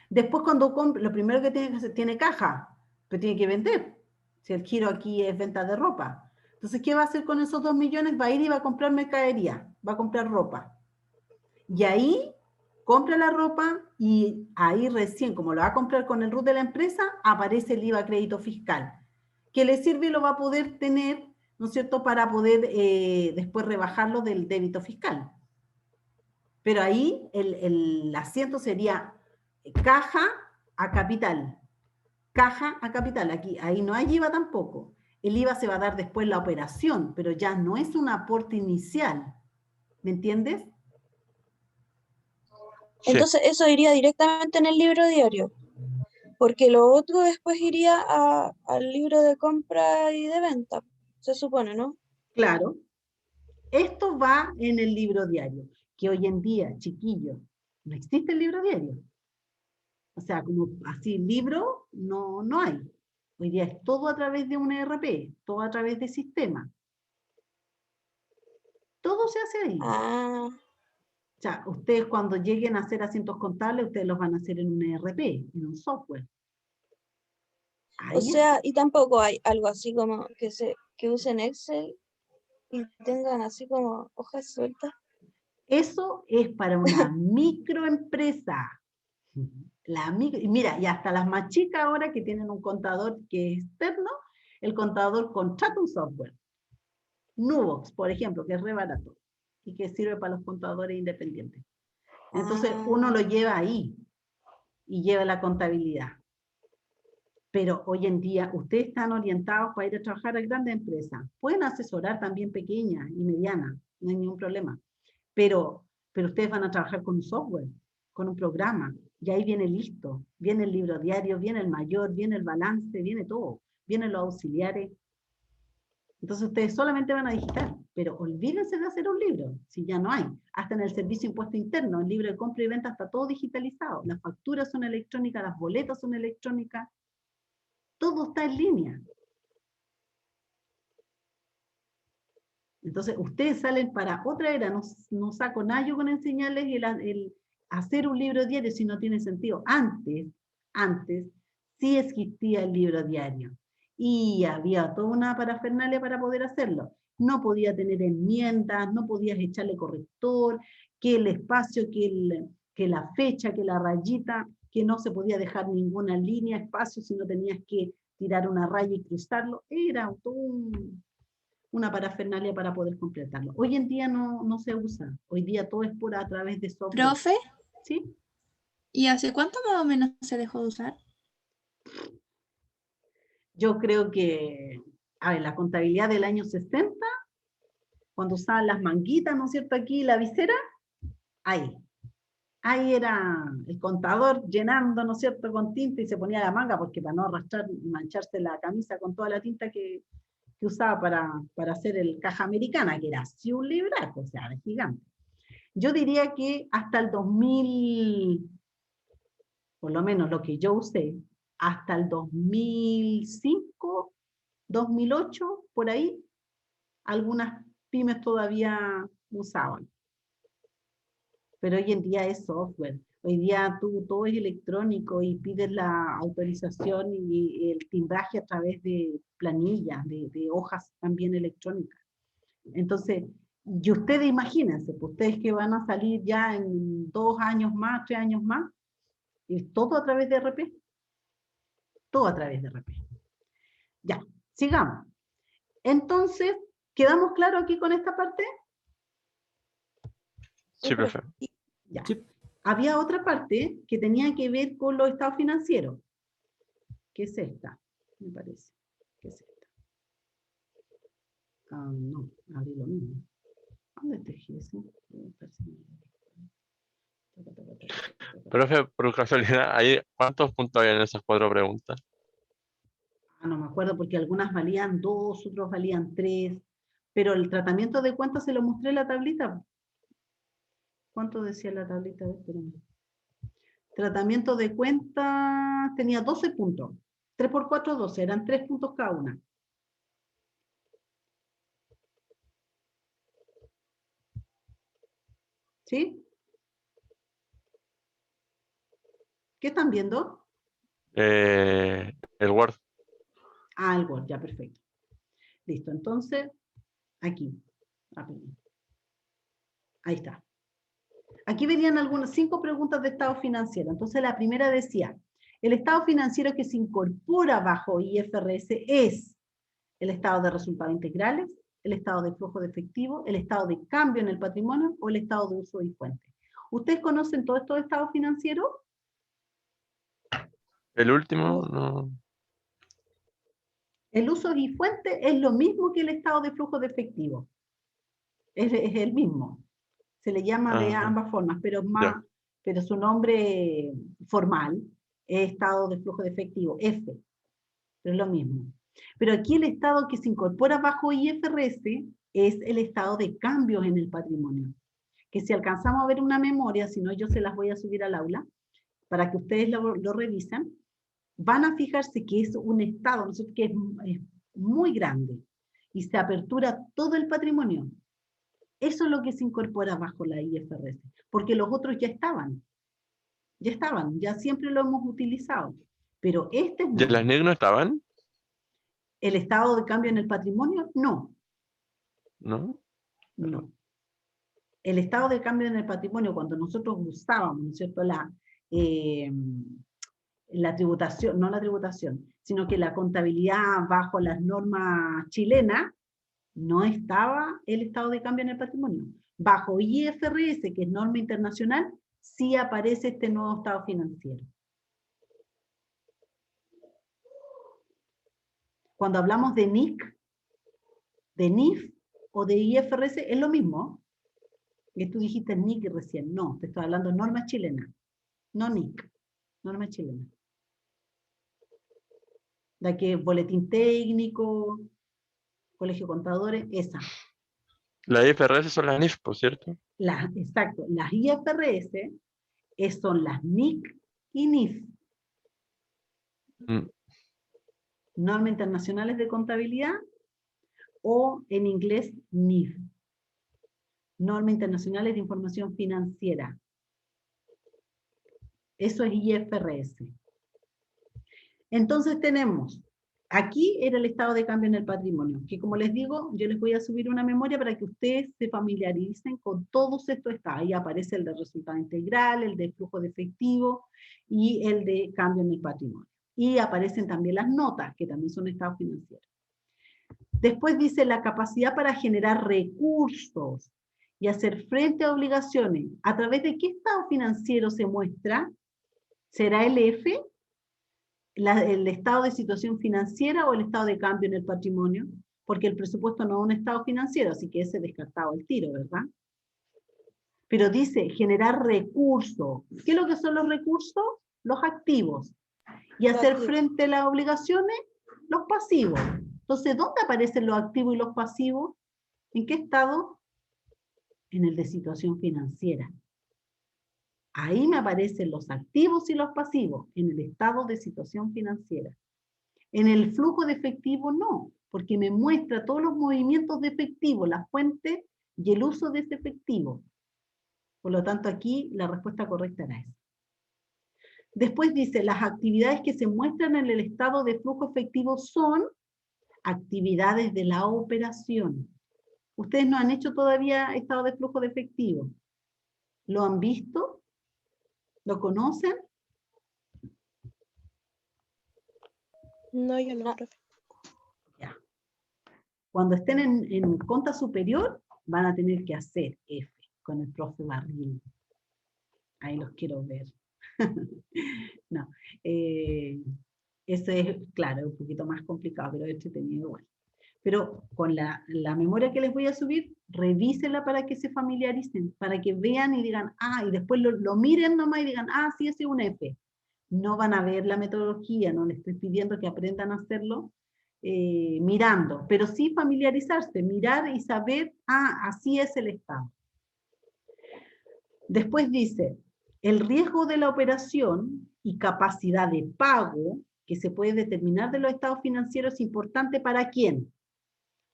Después cuando compra, lo primero que tiene que hacer, tiene caja, pero tiene que vender. Si el giro aquí es venta de ropa. Entonces, ¿qué va a hacer con esos 2 millones? Va a ir y va a comprar mercadería, va a comprar ropa. Y ahí compra la ropa y ahí recién, como lo va a comprar con el RUT de la empresa, aparece el IVA crédito fiscal, que le sirve y lo va a poder tener, ¿no es cierto?, para poder después rebajarlo del débito fiscal. Pero ahí el asiento sería caja a capital. Caja a capital. Aquí, ahí no hay IVA tampoco. El IVA se va a dar después la operación, pero ya no es un aporte inicial. ¿Me entiendes? Sí, Entonces eso iría directamente en el libro diario, porque lo otro después iría al libro de compra y de venta, se supone, ¿no? Claro. Esto va en el libro diario, que hoy en día, chiquillos, no existe el libro diario. O sea, como así, libro no hay. Hoy día es todo a través de un ERP, todo a través de sistema. Todo se hace ahí. Ah, O sea, ustedes cuando lleguen a hacer asientos contables, ustedes los van a hacer en un ERP, en un software. o Ahí sea, y tampoco hay algo así como que usen Excel y tengan así como hojas sueltas. eso es para una microempresa. Y mira, y hasta las más chicas ahora que tienen un contador que es externo, el contador contrata un software. Nubox, por ejemplo, que es re barato y que sirve para los contadores independientes. Entonces uno lo lleva ahí y lleva la contabilidad. Pero hoy en día ustedes están orientados para ir a trabajar a grandes empresas. Pueden asesorar también pequeñas y medianas, no hay ningún problema. Pero ustedes van a trabajar con un software, con un programa, y ahí viene listo. Viene el libro diario, viene el mayor, viene el balance, viene todo. Vienen los auxiliares. Entonces ustedes solamente van a digitar, pero olvídense de hacer un libro, si ya no hay. Hasta en el servicio impuesto interno, el libro de compra y venta está todo digitalizado. Las facturas son electrónicas, las boletas son electrónicas, todo está en línea. Entonces ustedes salen para otra era, no saco nada yo con enseñarles el hacer un libro diario si no tiene sentido. Antes sí existía el libro diario y había toda una parafernalia para poder hacerlo. No podía tener enmiendas, no podías echarle corrector, que el espacio, que la fecha, que la rayita, que no se podía dejar ninguna línea, espacio, si no tenías que tirar una raya y cruzarlo. Era todo una parafernalia para poder completarlo. Hoy en día no se usa. Hoy día todo es a través de software. Profe, ¿Sí? ¿y hace cuánto más o menos se dejó de usar? Yo creo que, a ver, la contabilidad del año 60, cuando usaban las manguitas, ¿no es cierto? Aquí la visera, ahí. Ahí era el contador llenando, ¿no es cierto?, con tinta y se ponía la manga porque para no arrastrar y mancharse la camisa con toda la tinta que usaba para hacer el caja americana, que era así un libraco, o sea, era gigante. Yo diría que hasta el 2000, por lo menos lo que yo usé, hasta el 2005, 2008, por ahí, algunas pymes todavía usaban. Pero hoy en día es software. Hoy día todo es electrónico y pides la autorización y el timbraje a través de planillas, de hojas también electrónicas. Entonces, Y ustedes imagínense, pues ustedes que van a salir ya en 2 años más, 3 años más, y todo a través de RP. Todo a través de RP. Ya, sigamos. Entonces, ¿quedamos claros aquí con esta parte? Sí, profe. Ya. Sí. Había otra parte que tenía que ver con los estados financieros. ¿Qué es esta? Me parece. ¿Qué es esta? No, abrí lo mismo. ¿Dónde está ese? Profe, por casualidad, ¿cuántos puntos hay en esas 4 preguntas? No me acuerdo porque algunas valían 2, otros valían 3, pero el tratamiento de cuentas se lo mostré en la tablita. ¿Cuánto decía la tablita? Espérame. Tratamiento de cuentas tenía 12 puntos. 3 por 4, 12. Eran 3 puntos cada una. ¿Sí? ¿Qué están viendo? El Word. El Word, ya, perfecto. Listo, entonces, aquí. Ahí está. Aquí venían algunas 5 preguntas de estado financiero. Entonces la primera decía, el estado financiero que se incorpora bajo IFRS es el estado de resultados integrales, el estado de flujo de efectivo, el estado de cambio en el patrimonio o el estado de uso y fuente. ¿Ustedes conocen todos estos estados financieros? El último, no. El uso y fuente es lo mismo que el estado de flujo de efectivo. Es el mismo. Se le llama de ambas formas, pero su nombre formal es estado de flujo de efectivo, F, pero es lo mismo. Pero aquí el estado que se incorpora bajo IFRS es el estado de cambios en el patrimonio, que si alcanzamos a ver una memoria, si no yo se las voy a subir al aula, para que ustedes lo revisen, van a fijarse que es un estado, ¿no es cierto?, que es muy grande, y se apertura todo el patrimonio. Eso es lo que se incorpora bajo la IFRS, porque los otros ya estaban, ya siempre lo hemos utilizado, pero este ¿Ya las NIC no estaban? ¿El estado de cambio en el patrimonio? No. ¿No? No. El estado de cambio en el patrimonio, cuando nosotros usábamos, ¿no es cierto?, la tributación, no la tributación, sino que la contabilidad bajo las normas chilenas, no estaba el estado de cambio en el patrimonio. Bajo IFRS, que es norma internacional, sí aparece este nuevo estado financiero. Cuando hablamos de NIC, de NIF o de IFRS, es lo mismo. Que tú dijiste NIC recién. No, te estoy hablando de norma chilena. No NIC, norma chilena. La que boletín técnico, colegio de contadores, esa. La IFRS son las NIF, por cierto. Exacto, las IFRS son las NIC y NIF. Normas internacionales de contabilidad, o en inglés NIF. Normas internacionales de información financiera. Eso es IFRS. Entonces tenemos, aquí era el estado de cambio en el patrimonio, que como les digo, yo les voy a subir una memoria para que ustedes se familiaricen con todos estos estados. Ahí aparece el de resultado integral, el de flujo de efectivo y el de cambio en el patrimonio. Y aparecen también las notas, que también son estados financieros. Después dice la capacidad para generar recursos y hacer frente a obligaciones. ¿A través de qué estado financiero se muestra? ¿Será el F? ¿El estado de situación financiera o el estado de cambio en el patrimonio? Porque el presupuesto no es un estado financiero, así que ese descartado el tiro, ¿verdad? Pero dice generar recursos. ¿Qué es lo que son los recursos? Los activos. Y hacer frente a las obligaciones, los pasivos. Entonces, ¿dónde aparecen los activos y los pasivos? ¿En qué estado? En el de situación financiera. Ahí me aparecen los activos y los pasivos, en el estado de situación financiera. En el flujo de efectivo no, porque me muestra todos los movimientos de efectivo, la fuente y el uso de ese efectivo. Por lo tanto, aquí la respuesta correcta era esa. Después dice, las actividades que se muestran en el estado de flujo efectivo son actividades de la operación. Ustedes no han hecho todavía estado de flujo de efectivo. ¿Lo han visto? ¿Lo conocen? No, yo no, profe. Ya. Cuando estén en cuenta superior, van a tener que hacer F con el profe Barril. Ahí los quiero ver. No. Eso es, claro, un poquito más complicado, pero entretenido igual. Pero con la memoria que les voy a subir, revísenla para que se familiaricen, para que vean y digan, ah, y después lo miren nomás y digan, ah, sí, ese es un F. No van a ver la metodología, no les estoy pidiendo que aprendan a hacerlo mirando, pero sí familiarizarse, mirar y saber, ah, así es el estado. Después dice, el riesgo de la operación y capacidad de pago que se puede determinar de los estados financieros es importante para quién.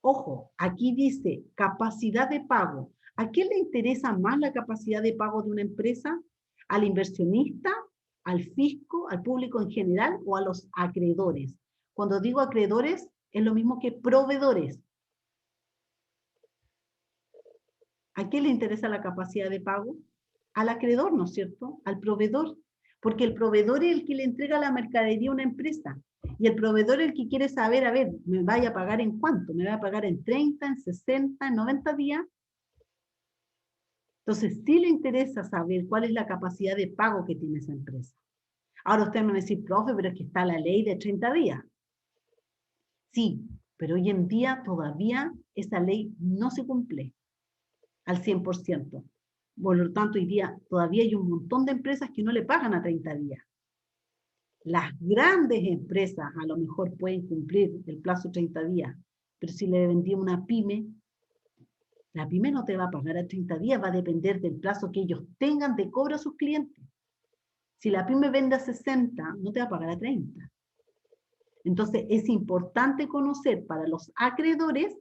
Ojo, aquí dice capacidad de pago. ¿A quién le interesa más la capacidad de pago de una empresa? ¿Al inversionista, al fisco, al público en general o a los acreedores? Cuando digo acreedores, es lo mismo que proveedores. ¿A quién le interesa la capacidad de pago? Al acreedor, ¿no es cierto? Al proveedor. Porque el proveedor es el que le entrega la mercadería a una empresa. Y el proveedor es el que quiere saber, a ver, ¿me vaya a pagar en cuánto? ¿Me va a pagar en 30, en 60, en 90 días? Entonces, sí le interesa saber cuál es la capacidad de pago que tiene esa empresa. Ahora ustedes me van a decir, profe, pero es que está la ley de 30 días. Sí, pero hoy en día todavía esa ley no se cumple al 100%. Por lo tanto, hoy día todavía hay un montón de empresas que no le pagan a 30 días. Las grandes empresas a lo mejor pueden cumplir el plazo de 30 días, pero si le vendí una pyme, la pyme no te va a pagar a 30 días, va a depender del plazo que ellos tengan de cobro a sus clientes. Si la pyme vende a 60, no te va a pagar a 30. Entonces, es importante conocer para los acreedores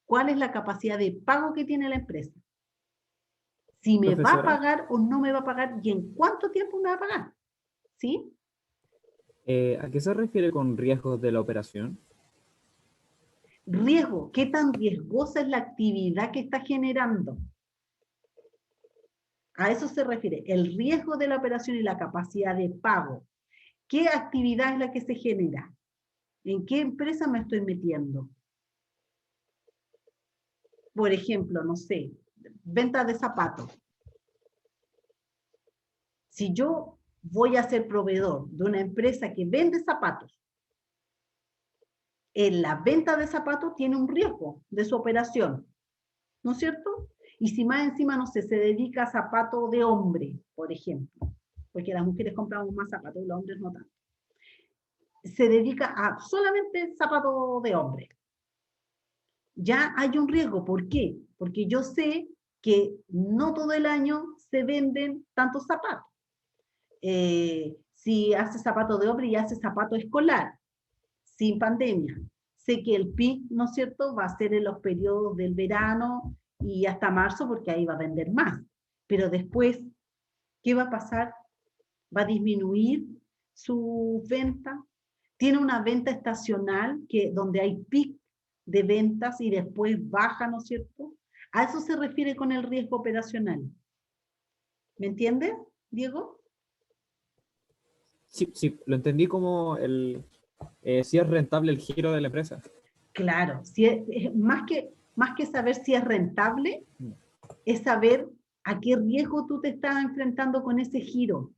cuál es la capacidad de pago que tiene la empresa. Si me va a pagar o no me va a pagar y en cuánto tiempo me va a pagar. ¿Sí? ¿A qué se refiere con riesgos de la operación? Riesgo, ¿qué tan riesgosa es la actividad que está generando? A eso se refiere, el riesgo de la operación y la capacidad de pago. ¿Qué actividad es la que se genera? ¿En qué empresa me estoy metiendo? Por ejemplo, no sé, venta de zapatos. Si yo voy a ser proveedor de una empresa que vende zapatos, en la venta de zapatos tiene un riesgo de su operación, ¿no es cierto? Y si más encima, no sé, se dedica a zapatos de hombre, por ejemplo, porque las mujeres compramos más zapatos y los hombres no tanto. Se dedica a solamente zapatos de hombre. Ya hay un riesgo, ¿por qué? Porque yo sé que no todo el año se venden tantos zapatos. Si hace zapatos de hombre y hace zapato escolar, sin pandemia. Sé que el pic, ¿no es cierto?, va a ser en los periodos del verano y hasta marzo, porque ahí va a vender más. Pero después, ¿qué va a pasar? ¿Va a disminuir su venta? Tiene una venta estacional donde hay pic de ventas y después baja, ¿no es cierto? A eso se refiere con el riesgo operacional. ¿Me entiendes, Diego? Sí, lo entendí como si es rentable el giro de la empresa. Claro, más que saber si es rentable, es saber a qué riesgo tú te estás enfrentando con ese giro.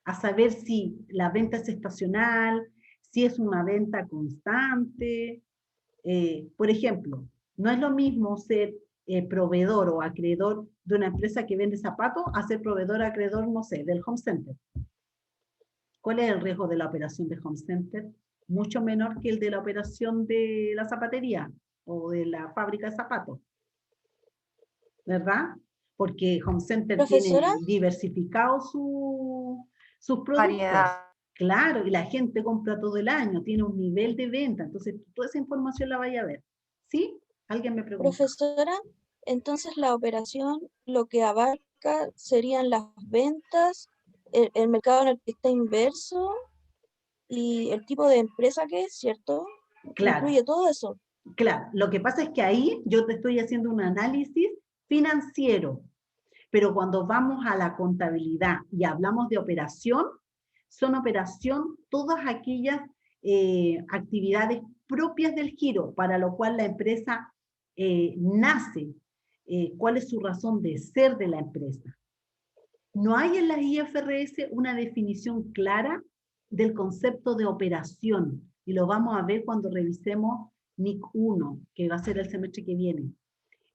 A saber si la venta es estacional, si es una venta constante. Por ejemplo, no es lo mismo ser proveedor o acreedor de una empresa que vende zapatos a ser proveedor o acreedor, no sé, del home center. ¿Cuál es el riesgo de la operación de home center? Mucho menor que el de la operación de la zapatería o de la fábrica de zapatos. ¿Verdad? Porque home center tiene diversificado sus productos. Variedad. Claro, y la gente compra todo el año, tiene un nivel de venta, entonces toda esa información la vaya a ver. ¿Sí? ¿Alguien me pregunta? Profesora, entonces la operación lo que abarca serían las ventas, el mercado en el que está inverso y el tipo de empresa que es, ¿cierto? Claro. Incluye todo eso. Claro, lo que pasa es que ahí yo te estoy haciendo un análisis financiero, pero cuando vamos a la contabilidad y hablamos de operación, son operación todas aquellas actividades propias del giro, para lo cual la empresa nace, cuál es su razón de ser de la empresa. No hay en las IFRS una definición clara del concepto de operación, y lo vamos a ver cuando revisemos NIC 1, que va a ser el semestre que viene.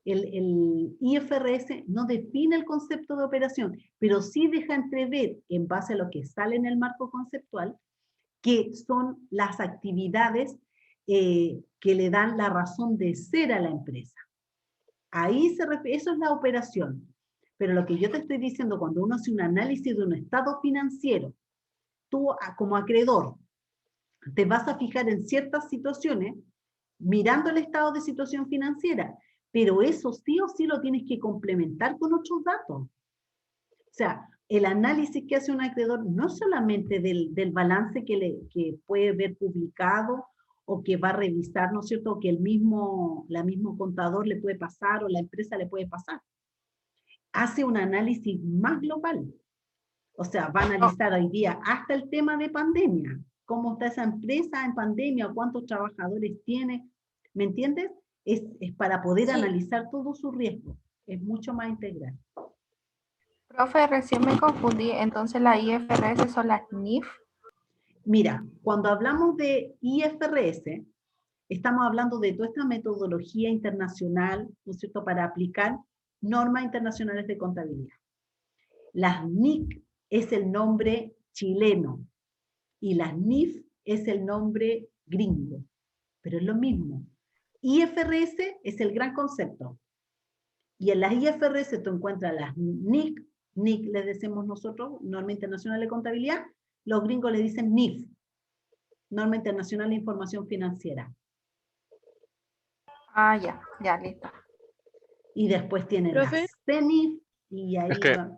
El IFRS no define el concepto de operación, pero sí deja entrever, en base a lo que sale en el marco conceptual, que son las actividades que le dan la razón de ser a la empresa. Ahí eso es la operación. Pero lo que yo te estoy diciendo, cuando uno hace un análisis de un estado financiero, tú como acreedor te vas a fijar en ciertas situaciones mirando el estado de situación financiera, pero eso sí o sí lo tienes que complementar con otros datos. O sea, el análisis que hace un acreedor no solamente del balance que puede ver publicado o que va a revisar, ¿no es cierto?, que la mismo contador le puede pasar o la empresa le puede pasar. Hace un análisis más global. O sea, va a analizar hoy día hasta el tema de pandemia. ¿Cómo está esa empresa en pandemia? ¿Cuántos trabajadores tiene? ¿Me entiendes? Es para poder analizar todo su riesgo. Es mucho más integral. Profe, recién me confundí. Entonces, ¿las IFRS son las NIF? Mira, cuando hablamos de IFRS, estamos hablando de toda esta metodología internacional, ¿no es cierto?, para aplicar normas internacionales de contabilidad. Las NIC es el nombre chileno y las NIF es el nombre gringo, pero es lo mismo. IFRS es el gran concepto. Y en las IFRS tú encuentras las NIC, NIC le decimos nosotros, Norma Internacional de Contabilidad, los gringos le dicen NIF, Norma Internacional de Información Financiera. Ah, ya, listo. Y después tienen las CENIF y ahí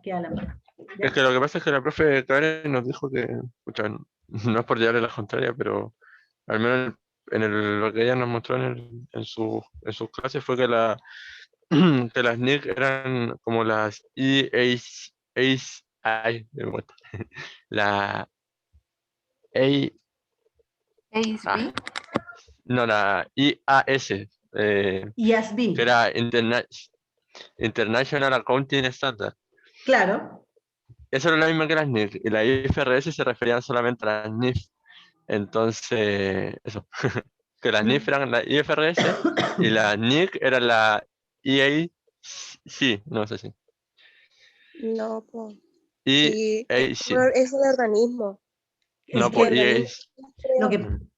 queda la mitad. Es que lo que pasa es que la profe Karen nos dijo que, escucha, no es por llevarle la contraria, pero al menos lo que ella nos mostró en sus clases fue que que las NIC eran como las la ASB. No, la IAS, IASB. que era International Accounting Standard. Claro. Eso era lo mismo que las NIF, y la IFRS se referían solamente a las NIF. Entonces, eso, que las NIF eran la IFRS y la NIC era la EAC, no sé si. No, pues. EAC. Es un organismo. No, pues EAC.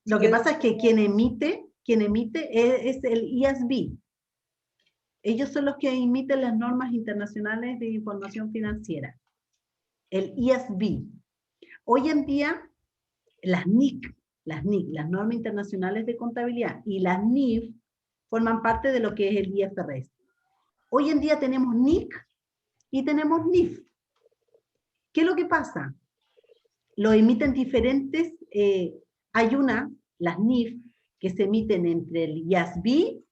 Lo que pasa es que quien emite es el IASB. Ellos son los que emiten las normas internacionales de información financiera. El IASB. Hoy en día, las NIC, las normas internacionales de contabilidad, y las NIF forman parte de lo que es el IFRS. Hoy en día tenemos NIC y tenemos NIF. ¿Qué es lo que pasa? Lo emiten diferentes, hay las NIF, que se emiten entre el IASB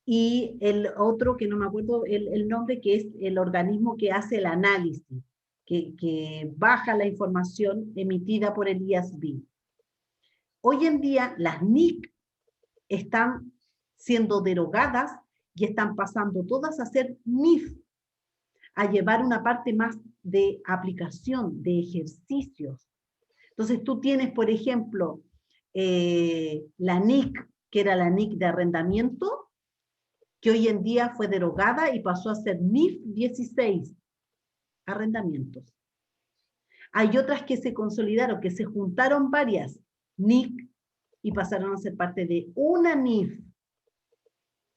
y el otro, que no me acuerdo el nombre, que es el organismo que hace el análisis, que baja la información emitida por el IASB. Hoy en día las NIC están siendo derogadas y están pasando todas a ser NIF, a llevar una parte más de aplicación, de ejercicios. Entonces tú tienes, por ejemplo, la NIC, que era la NIC de arrendamiento, que hoy en día fue derogada y pasó a ser NIF 16, arrendamientos. Hay otras que se consolidaron, que se juntaron varias NIC y pasaron a ser parte de una NIF.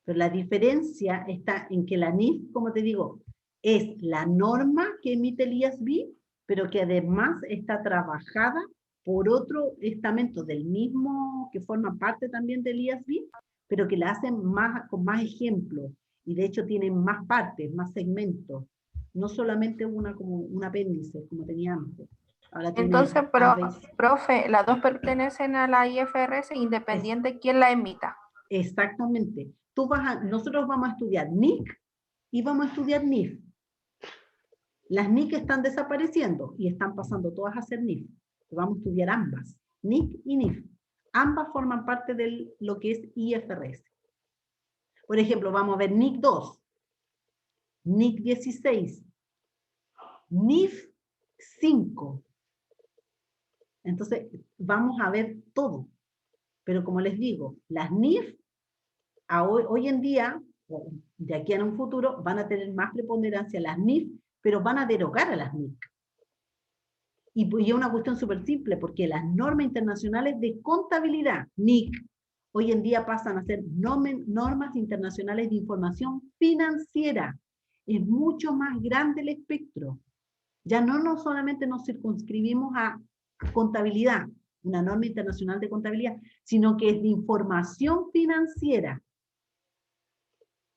Pero la diferencia está en que la NIF, como te digo, es la norma que emite el IASB, pero que además está trabajada por otro estamento del mismo, que forma parte también del IASB, pero que la hacen con más ejemplos, y de hecho tienen más partes, más segmentos, no solamente como un apéndice, como tenía antes. Ahora Entonces, profe, las dos pertenecen a la IFRS independiente de quién la emita. Exactamente. Nosotros vamos a estudiar NIC y vamos a estudiar NIF. Las NIC están desapareciendo y están pasando todas a ser NIF. Vamos a estudiar ambas, NIC y NIF. Ambas forman parte de lo que es IFRS. Por ejemplo, vamos a ver NIC 2, NIC 16, NIF 5. Entonces, vamos a ver todo. Pero como les digo, las NIF, hoy en día, de aquí en un futuro, van a tener más preponderancia las NIF, pero van a derogar a las NIC. Y es una cuestión súper simple, porque las normas internacionales de contabilidad, NIC, hoy en día pasan a ser normas internacionales de información financiera. Es mucho más grande el espectro. Ya no solamente nos circunscribimos a contabilidad, una norma internacional de contabilidad, sino que es de información financiera.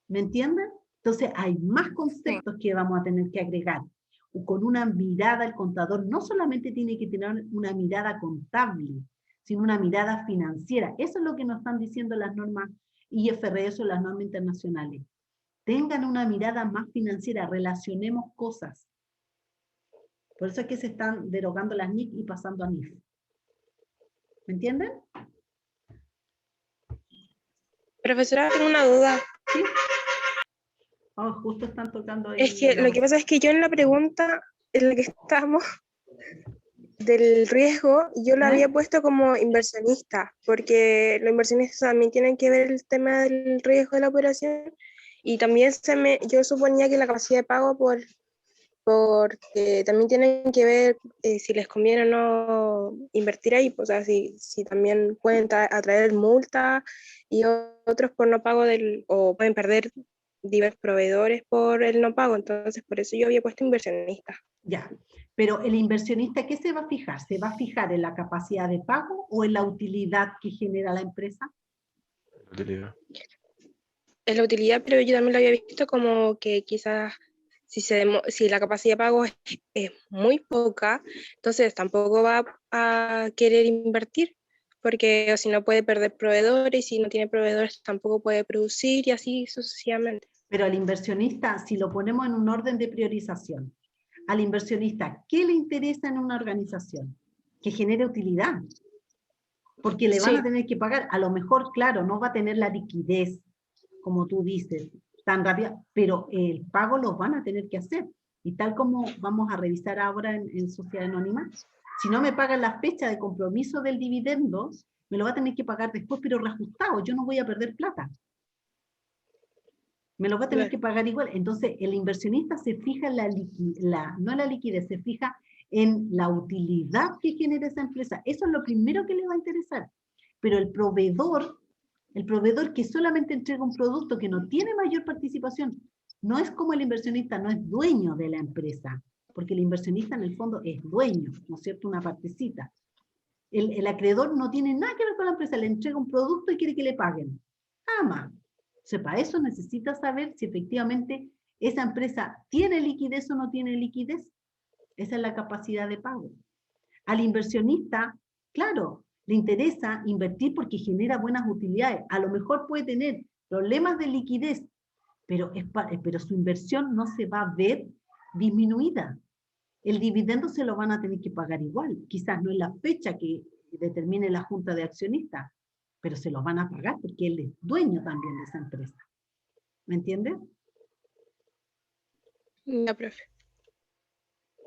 ¿Me entienden? Entonces hay más conceptos que vamos a tener que agregar. Con una mirada, el contador no solamente tiene que tener una mirada contable, sino una mirada financiera. Eso es lo que nos están diciendo las normas IFRS o las normas internacionales. Tengan una mirada más financiera, relacionemos cosas. Por eso es que se están derogando las NIC y pasando a NIF. ¿Me entienden? Profesora, tengo una duda. ¿Sí? Oh, justo están tocando ahí. Es que lo que pasa es que yo en la pregunta en la que estamos del riesgo, yo lo había puesto como inversionista, porque los inversionistas también tienen que ver el tema del riesgo de la operación, y también yo suponía que la capacidad de pago porque también tienen que ver si les conviene o no invertir ahí, o sea, si también pueden atraer multa y otros por no pago o pueden perder diversos proveedores por el no pago. Entonces por eso yo había puesto inversionista. Ya, pero el inversionista, ¿qué se va a fijar? ¿Se va a fijar en la capacidad de pago o en la utilidad que genera la empresa? Utilidad. Es la utilidad, pero yo también lo había visto como que quizás si la capacidad de pago es muy poca, entonces tampoco va a querer invertir, porque si no puede perder proveedores, y si no tiene proveedores tampoco puede producir, y así sucesivamente. Pero al inversionista, si lo ponemos en un orden de priorización, al inversionista, ¿qué le interesa en una organización? Que genere utilidad. Porque le van a tener que pagar, a lo mejor, claro, no va a tener la liquidez, como tú dices, tan rápida, pero el pago lo van a tener que hacer. Y tal como vamos a revisar ahora en Sociedad Anónima, si no me pagan la fecha de compromiso del dividendo, me lo va a tener que pagar después, pero reajustado, yo no voy a perder plata. Me lo va a tener que pagar igual. Entonces, el inversionista se fija en no en la liquidez, se fija en la utilidad que genera esa empresa. Eso es lo primero que le va a interesar. Pero el proveedor que solamente entrega un producto que no tiene mayor participación, no es como el inversionista, no es dueño de la empresa, porque el inversionista en el fondo es dueño, ¿no es cierto? Una partecita. El acreedor no tiene nada que ver con la empresa, le entrega un producto y quiere que le paguen. Nada más. O sea, para eso necesita saber si efectivamente esa empresa tiene liquidez o no tiene liquidez. Esa es la capacidad de pago. Al inversionista, claro, le interesa invertir porque genera buenas utilidades. A lo mejor puede tener problemas de liquidez, pero su inversión no se va a ver disminuida. El dividendo se lo van a tener que pagar igual. Quizás no en la fecha que determine la junta de accionistas, pero se lo van a pagar porque él es dueño también de esa empresa. ¿Me entiendes? No, profe.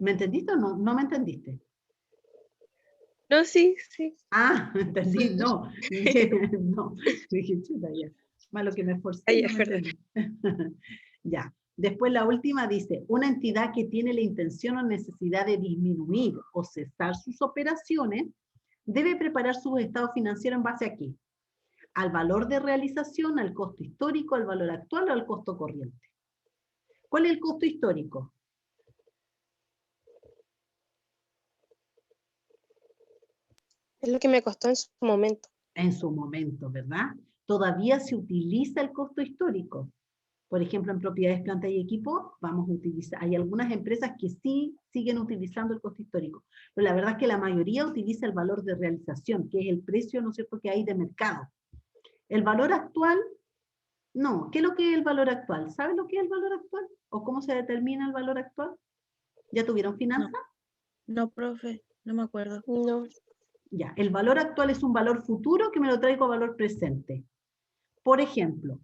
¿Me entendiste o no? ¿No me entendiste? No, sí. Ah, entendí, no. No, dije, chuta, ya. Malo que me esforcé. Ya. Después la última dice, una entidad que tiene la intención o necesidad de disminuir o cesar sus operaciones, debe preparar sus estados financieros en base a ¿qué? Al valor de realización, al costo histórico, al valor actual o al costo corriente. ¿Cuál es el costo histórico? Es lo que me costó en su momento. En su momento, ¿verdad? Todavía se utiliza el costo histórico. Por ejemplo, en propiedades, planta y equipo, vamos a utilizar, hay algunas empresas que sí siguen utilizando el costo histórico, pero la verdad es que la mayoría utiliza el valor de realización, que es el precio, ¿no es cierto?, que hay de mercado. El valor actual, no. ¿Qué es lo que es el valor actual? ¿Saben lo que es el valor actual? ¿O cómo se determina el valor actual? ¿Ya tuvieron finanzas? No, profe, no me acuerdo. No. Ya, el valor actual es un valor futuro que me lo traigo a valor presente. Por ejemplo,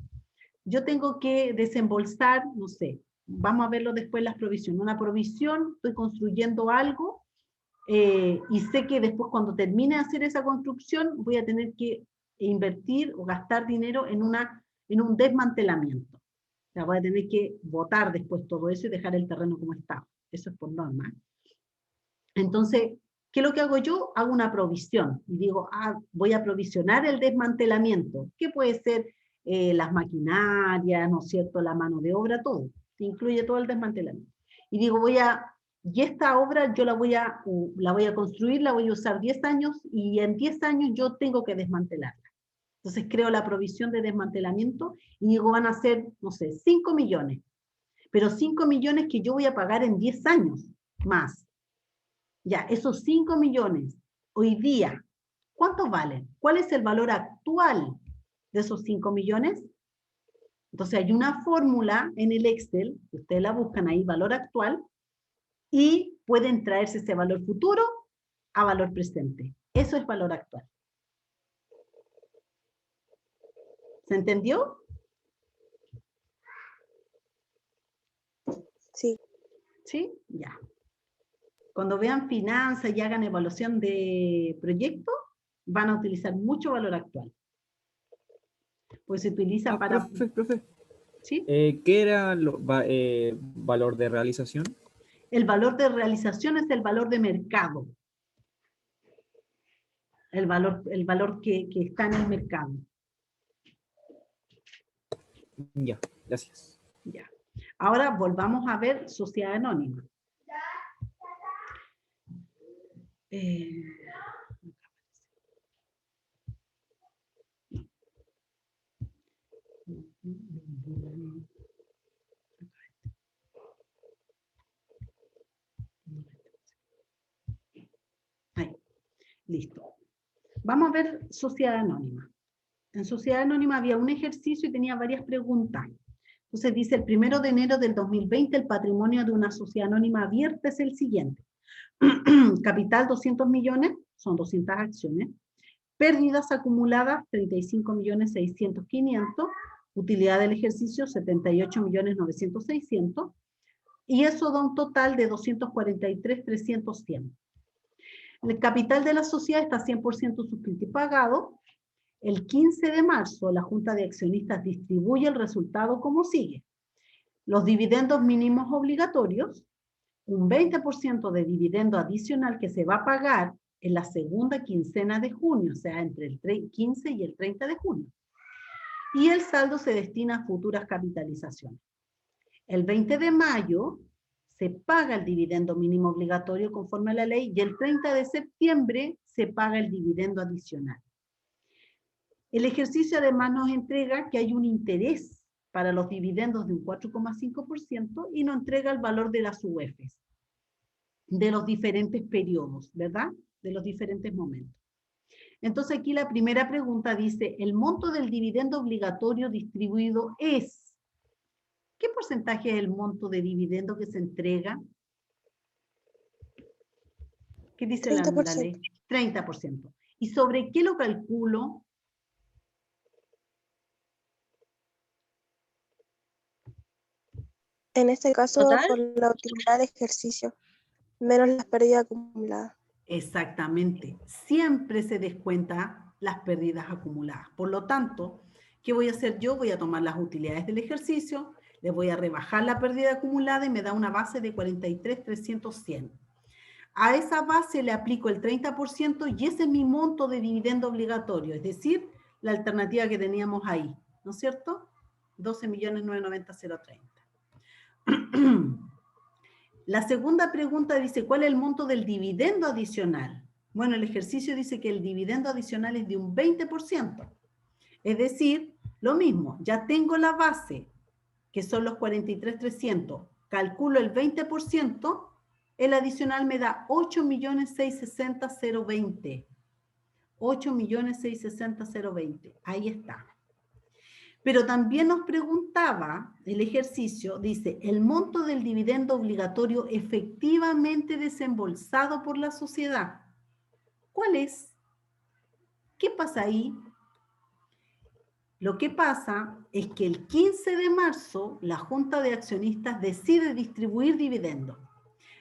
yo tengo que desembolsar, no sé, vamos a verlo después las provisiones. Una provisión, estoy construyendo algo y sé que después cuando termine de hacer esa construcción voy a tener que invertir o gastar dinero en un desmantelamiento. O sea, voy a tener que botar después todo eso y dejar el terreno como está. Eso es por norma. Entonces, ¿qué es lo que hago yo? Hago una provisión y digo, voy a provisionar el desmantelamiento, que puede ser las maquinarias, ¿no es cierto?, la mano de obra, todo, incluye todo el desmantelamiento. Y digo, y esta obra yo la voy a construir, la voy a usar 10 años y en 10 años yo tengo que desmantelarla. Entonces creo la provisión de desmantelamiento y digo, van a ser, no sé, 5 millones, pero 5 millones que yo voy a pagar en 10 años más. Ya, esos 5 millones, hoy día, ¿cuántos valen? ¿Cuál es el valor actual de esos 5 millones? Entonces hay una fórmula en el Excel, ustedes la buscan ahí, valor actual, y pueden traerse ese valor futuro a valor presente. Eso es valor actual. ¿Se entendió? Sí. ¿Sí? Ya. Cuando vean finanzas y hagan evaluación de proyectos, van a utilizar mucho valor actual. Pues se utiliza para... Profe. ¿Sí? ¿Qué era valor de realización? El valor de realización es el valor de mercado. El valor que está en el mercado. Ya, gracias. Ya. Ahora volvamos a ver sociedad anónima. Ahí, listo. Vamos a ver sociedad anónima. En sociedad anónima había un ejercicio y tenía varias preguntas. Entonces dice, el 1 de enero del 2020 el patrimonio de una sociedad anónima abierta es el siguiente. Capital 200 millones, son 200 acciones. Pérdidas acumuladas 35.600.500. Utilidad del ejercicio 78.900.600. Y eso da un total de 243.300.100. El capital de la sociedad está 100% suscrito y pagado. El 15 de marzo, la Junta de Accionistas distribuye el resultado como sigue. Los dividendos mínimos obligatorios, un 20% de dividendo adicional que se va a pagar en la segunda quincena de junio, o sea, entre el 15 y el 30 de junio. Y el saldo se destina a futuras capitalizaciones. El 20 de mayo se paga el dividendo mínimo obligatorio conforme a la ley y el 30 de septiembre se paga el dividendo adicional. El ejercicio además nos entrega que hay un interés para los dividendos de un 4,5% y nos entrega el valor de las UEFs, de los diferentes periodos, ¿verdad? De los diferentes momentos. Entonces aquí la primera pregunta dice, el monto del dividendo obligatorio distribuido es, ¿qué porcentaje es el monto de dividendo que se entrega? ¿Qué dice la ley? 30%. ¿Y sobre qué lo calculo? En este caso, ¿Total? por la utilidad de ejercicio, menos las pérdidas acumuladas. Exactamente. Siempre se descuenta las pérdidas acumuladas. Por lo tanto, ¿qué voy a hacer yo? Voy a tomar las utilidades del ejercicio, le voy a rebajar la pérdida acumulada y me da una base de 43.300.100. A esa base le aplico el 30% y ese es mi monto de dividendo obligatorio, es decir, la alternativa que teníamos ahí, ¿no es cierto? 12.990.030. La segunda pregunta dice, ¿cuál es el monto del dividendo adicional? Bueno, el ejercicio dice que el dividendo adicional es de un 20%. Es decir, lo mismo, ya tengo la base, que son los 43.300, calculo el 20%, el adicional me da 8.660.020. 8.660.020. Ahí está. Pero también nos preguntaba, el ejercicio, dice, el monto del dividendo obligatorio efectivamente desembolsado por la sociedad. ¿Cuál es? ¿Qué pasa ahí? Lo que pasa es que el 15 de marzo la Junta de Accionistas decide distribuir dividendos.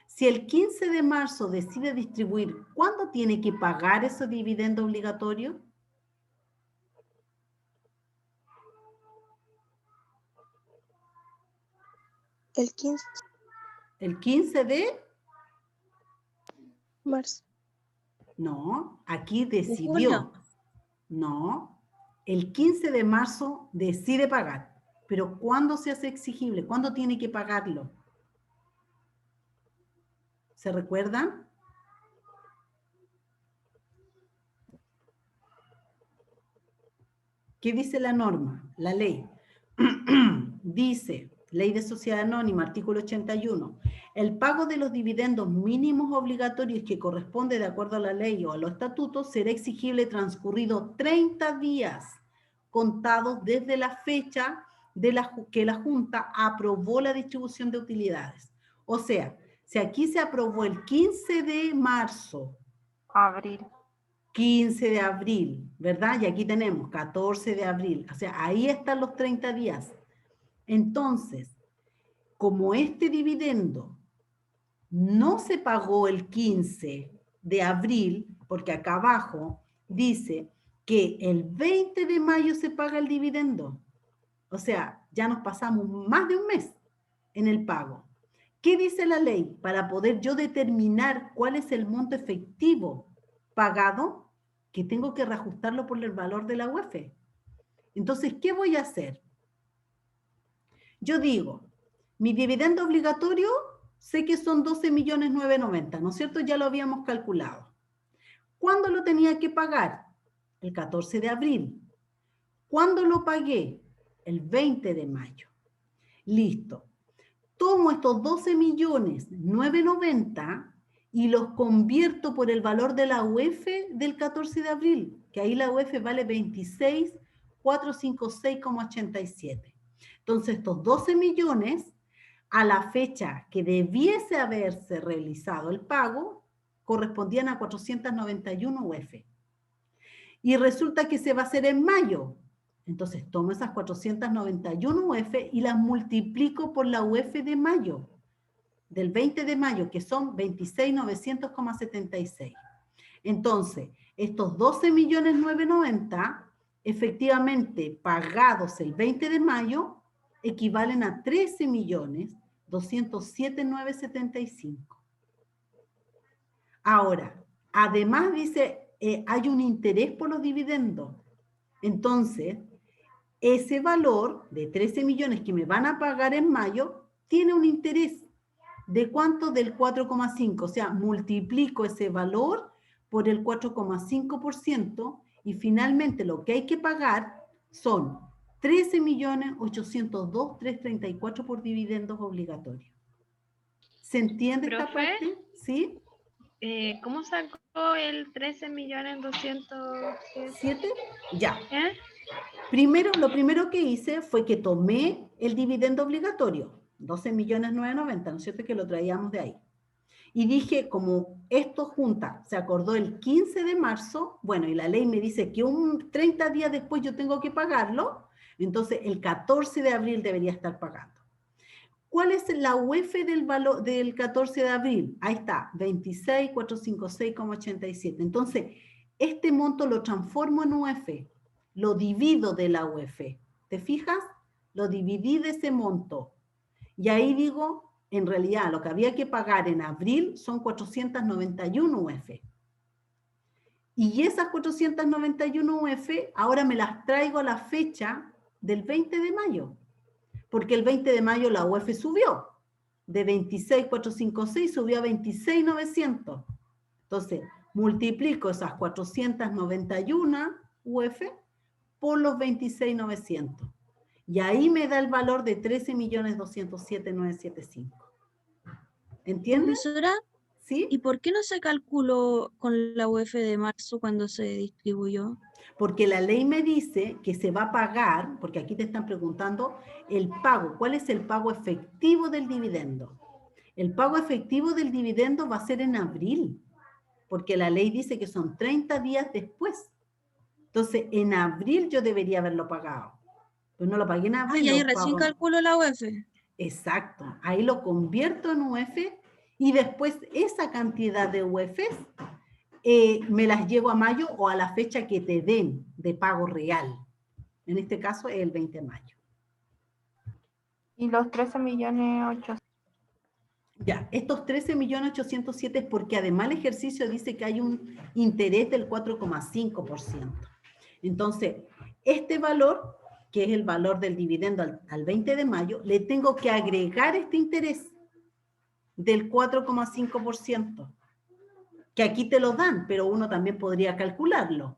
Si el 15 de marzo decide distribuir, ¿cuándo tiene que pagar ese dividendo obligatorio? El 15 ¿El 15 de? de marzo. No, aquí junio. decidió. No, el 15 de marzo decide pagar. Pero ¿cuándo se hace exigible? ¿Cuándo tiene que pagarlo? ¿Se recuerdan? ¿Qué dice la norma? La ley. Dice, Ley de Sociedad Anónima, artículo 81, el pago de los dividendos mínimos obligatorios que corresponde de acuerdo a la ley o a los estatutos será exigible transcurrido 30 días contados desde la fecha de que la Junta aprobó la distribución de utilidades. O sea, si aquí se aprobó el 15 de marzo, Abril. 15 de abril, ¿verdad? Y aquí tenemos 14 de abril, o sea, ahí están los 30 días. Entonces, como este dividendo no se pagó el 15 de abril, porque acá abajo dice que el 20 de mayo se paga el dividendo, o sea, ya nos pasamos más de un mes en el pago. ¿Qué dice la ley? Para poder yo determinar cuál es el monto efectivo pagado, que tengo que reajustarlo por el valor de la UEF. Entonces, ¿qué voy a hacer? Yo digo, mi dividendo obligatorio, sé que son 12.990.000, ¿no es cierto? Ya lo habíamos calculado. ¿Cuándo lo tenía que pagar? El 14 de abril. ¿Cuándo lo pagué? El 20 de mayo. Listo. Tomo estos 12.990.000 y los convierto por el valor de la UEF del 14 de abril, que ahí la UEF vale 26.456,87. Entonces, estos 12 millones, a la fecha que debiese haberse realizado el pago, correspondían a 491 UEF. Y resulta que se va a hacer en mayo. Entonces, tomo esas 491 UEF y las multiplico por la UEF de mayo, del 20 de mayo, que son 26.900,76. Entonces, estos 12.990.000, efectivamente pagados el 20 de mayo, equivalen a 13.207.975. Ahora, además dice, hay un interés por los dividendos. Entonces, ese valor de 13 millones que me van a pagar en mayo tiene un interés. ¿De cuánto? Del 4,5. O sea, multiplico ese valor por el 4,5% y finalmente lo que hay que pagar son 13.802.334 por dividendos obligatorios. ¿Se entiende esta ¿Profe? parte? ¿Sí? ¿Cómo sacó el 13.200.000? ¿7? Ya. ¿Eh? Lo primero que hice fue que tomé el dividendo obligatorio, 12.990.000, ¿no es cierto? Que lo traíamos de ahí. Y dije, como esto junta, se acordó el 15 de marzo, bueno, y la ley me dice que 30 días después yo tengo que pagarlo, entonces el 14 de abril debería estar pagando. ¿Cuál es la UEF del valor del 14 de abril? Ahí está, 26.456,87. Entonces, este monto lo transformo en UEF, lo divido de la UEF. ¿Te fijas? Lo dividí de ese monto. Y ahí digo, en realidad, lo que había que pagar en abril son 491 UEF. Y esas 491 UEF ahora me las traigo a la fecha del 20 de mayo. Porque el 20 de mayo la UEF subió. De 26.456 subió a 26.900. Entonces, multiplico esas 491 UEF por los 26.900. Y ahí me da el valor de 13.207.975. ¿Entiendes? Profesora, ¿Sí? ¿y por qué no se calculó con la UEF de marzo cuando se distribuyó? Porque la ley me dice que se va a pagar, porque aquí te están preguntando el pago. ¿Cuál es el pago efectivo del dividendo? El pago efectivo del dividendo va a ser en abril, porque la ley dice que son 30 días después. Entonces, en abril yo debería haberlo pagado. Pero no lo pagué en abril. Y ahí lo recién pago- calculo la UF. Exacto. Ahí lo convierto en UF y después esa cantidad de UFs me las llevo a mayo o a la fecha que te den de pago real. En este caso es el 20 de mayo. Y los 13.800.000. Ya, estos 13.807.000 es porque además el ejercicio dice que hay un interés del 4,5%. Entonces, este valor, que es el valor del dividendo al 20 de mayo, le tengo que agregar este interés del 4,5%, que aquí te lo dan, pero uno también podría calcularlo.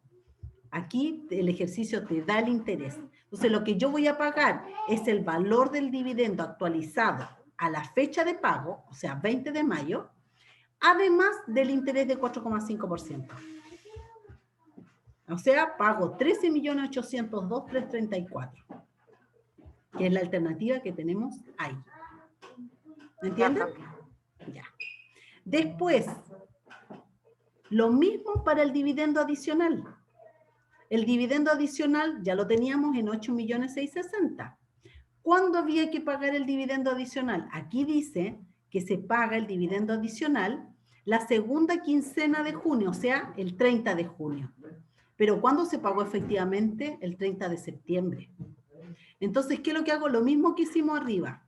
Aquí el ejercicio te da el interés. Entonces, lo que yo voy a pagar es el valor del dividendo actualizado a la fecha de pago, o sea, 20 de mayo, además del interés de 4,5%. O sea, pago 13.802.334, que es la alternativa que tenemos ahí. ¿Me entienden? Ya. Después, lo mismo para el dividendo adicional. El dividendo adicional ya lo teníamos en 8.660.000. ¿Cuándo había que pagar el dividendo adicional? Aquí dice que se paga el dividendo adicional la segunda quincena de junio, o sea, el 30 de junio. Pero ¿cuándo se pagó efectivamente? El 30 de septiembre. Entonces, ¿qué es lo que hago? Lo mismo que hicimos arriba.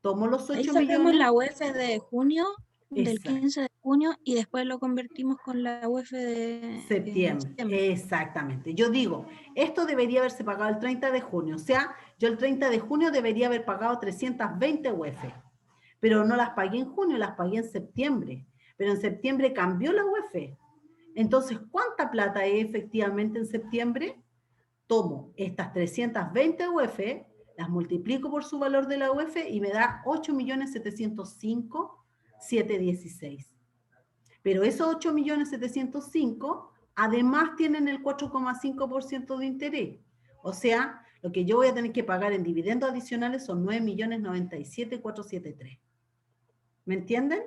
Tomo los 8 Ahí sacamos millones. la UF de junio, del Exacto. 15 de junio, y después lo convertimos con la UF de Septiembre. Exactamente. Yo digo, esto debería haberse pagado el 30 de junio. O sea, yo el 30 de junio debería haber pagado 320 UF. Pero no las pagué en junio, las pagué en septiembre. Pero en septiembre cambió la UF. Entonces, ¿cuánta plata es efectivamente en septiembre? Tomo estas 320 UF, las multiplico por su valor de la UF y me da 8.705.716. Pero esos 8.705.000 además tienen el 4,5% de interés. O sea, lo que yo voy a tener que pagar en dividendos adicionales son 9.097.473. ¿Me entienden?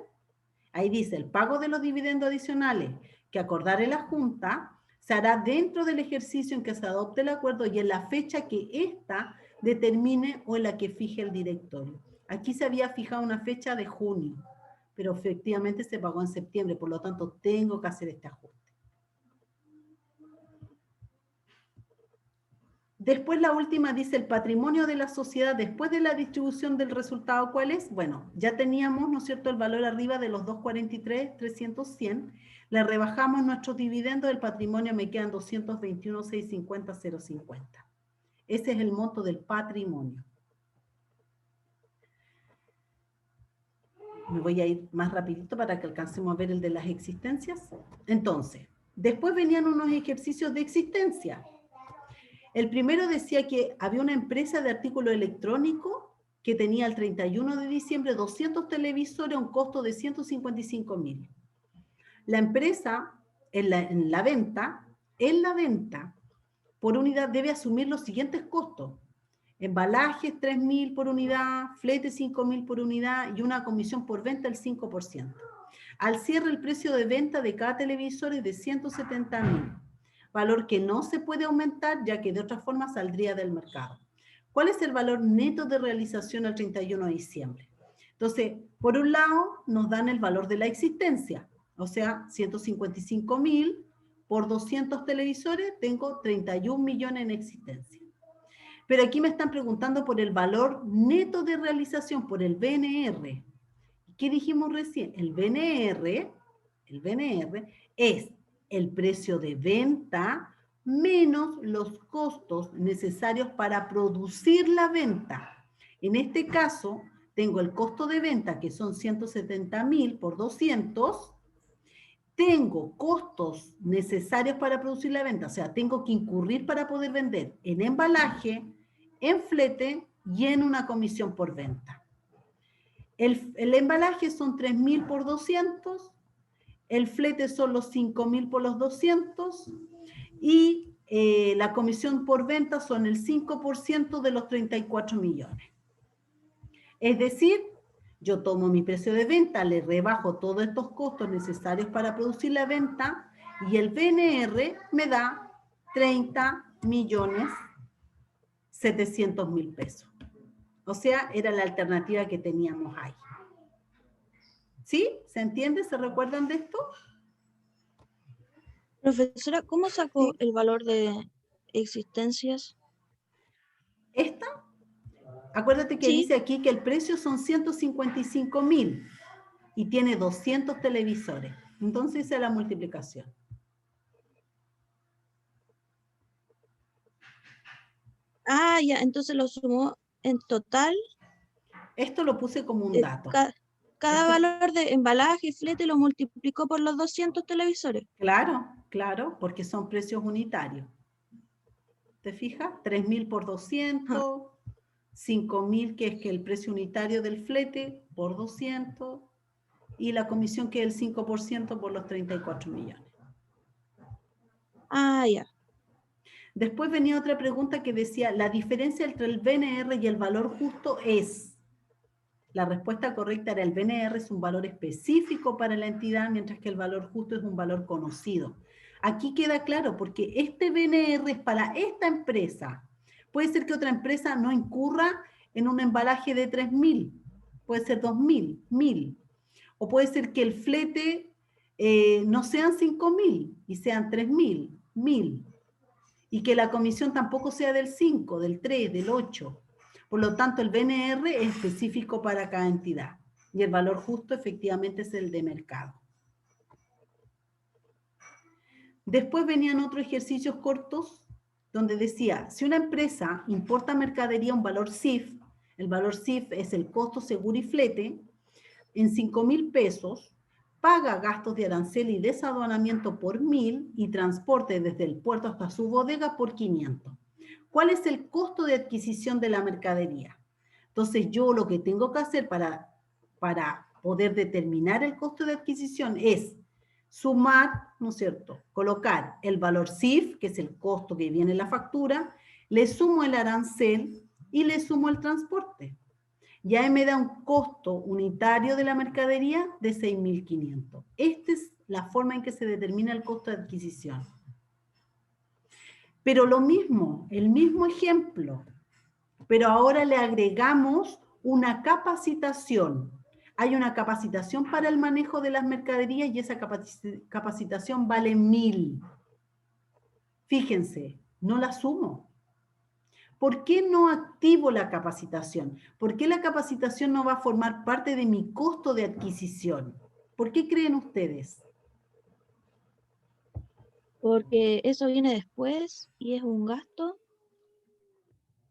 Ahí dice, el pago de los dividendos adicionales que acordare la Junta se hará dentro del ejercicio en que se adopte el acuerdo y en la fecha que ésta determine o en la que fije el directorio. Aquí se había fijado una fecha de junio, pero efectivamente se pagó en septiembre, por lo tanto tengo que hacer este ajuste. Después la última dice el patrimonio de la sociedad después de la distribución del resultado, ¿cuál es? Bueno, ya teníamos, ¿no es cierto?, el valor arriba de los 243.300.100, le rebajamos nuestros dividendos, el patrimonio me quedan 221.650.050. Ese es el monto del patrimonio. Me voy a ir más rapidito para que alcancemos a ver el de las existencias. Entonces, después venían unos ejercicios de existencia. El primero decía que había una empresa de artículos electrónicos que tenía el 31 de diciembre 200 televisores a un costo de 155.000. La empresa, en la venta, por unidad debe asumir los siguientes costos. Embalajes 3.000 por unidad, flete 5.000 por unidad y una comisión por venta del 5%. Al cierre, el precio de venta de cada televisor es de 170.000. Valor que no se puede aumentar ya que de otra forma saldría del mercado. ¿Cuál es el valor neto de realización al 31 de diciembre? Entonces, por un lado, nos dan el valor de la existencia, o sea, 155.000 por 200 televisores, tengo 31 millones en existencia. Pero aquí me están preguntando por el valor neto de realización, por el BNR. ¿Qué dijimos recién? El BNR es el precio de venta menos los costos necesarios para producir la venta. En este caso, tengo el costo de venta, que son 170.000 por 200. Tengo costos necesarios para producir la venta, o sea, tengo que incurrir para poder vender en embalaje, en flete y en una comisión por venta. El embalaje son 3.000 por 200, el flete son los 5.000 por los 200 y la comisión por venta son el 5% de los 34 millones. Es decir, yo tomo mi precio de venta, le rebajo todos estos costos necesarios para producir la venta y el BNR me da 30.700.000 pesos. O sea, era la alternativa que teníamos ahí. ¿Sí? ¿Se entiende? ¿Se recuerdan de esto? Profesora, ¿cómo sacó el valor de existencias? ¿Esta? Acuérdate que Sí. dice aquí que el precio son 155.000 y tiene 200 televisores. Entonces hice la multiplicación. Ah, ya, entonces lo sumó en total. Esto lo puse como un dato. Cada valor de embalaje y flete lo multiplicó por los 200 televisores. Claro, claro, porque son precios unitarios. ¿Te fijas? 3.000 por 200, 5.000 que es que el precio unitario del flete por 200 y la comisión que es el 5% por los 34 millones. Ah, ya. Después venía otra pregunta que decía, la diferencia entre el BNR y el valor justo es... La respuesta correcta era el BNR es un valor específico para la entidad, mientras que el valor justo es un valor conocido. Aquí queda claro, porque este BNR es para esta empresa. Puede ser que otra empresa no incurra en un embalaje de 3.000, puede ser 2.000, 1.000. O puede ser que el flete no sean 5.000 y sean 3.000, 1.000. Y que la comisión tampoco sea del 5, del 3, del 8. Por lo tanto, el BNR es específico para cada entidad. Y el valor justo efectivamente es el de mercado. Después venían otros ejercicios cortos donde decía, si una empresa importa mercadería a un valor CIF, el valor CIF es el costo, seguro y flete, en 5.000 pesos, paga gastos de arancel y desaduanamiento por 1.000 y transporte desde el puerto hasta su bodega por 500. ¿Cuál es el costo de adquisición de la mercadería? Entonces yo lo que tengo que hacer para poder determinar el costo de adquisición es sumar, ¿no es cierto? Colocar el valor CIF, que es el costo que viene en la factura, le sumo el arancel y le sumo el transporte. Y ahí me da un costo unitario de la mercadería de 6.500. Esta es la forma en que se determina el costo de adquisición. Pero lo mismo, el mismo ejemplo, pero ahora le agregamos una capacitación. Hay una capacitación para el manejo de las mercaderías y esa capacitación vale 1.000. Fíjense, no la sumo. ¿Por qué no activo la capacitación? ¿Por qué la capacitación no va a formar parte de mi costo de adquisición? ¿Por qué creen ustedes? Porque eso viene después y es un gasto.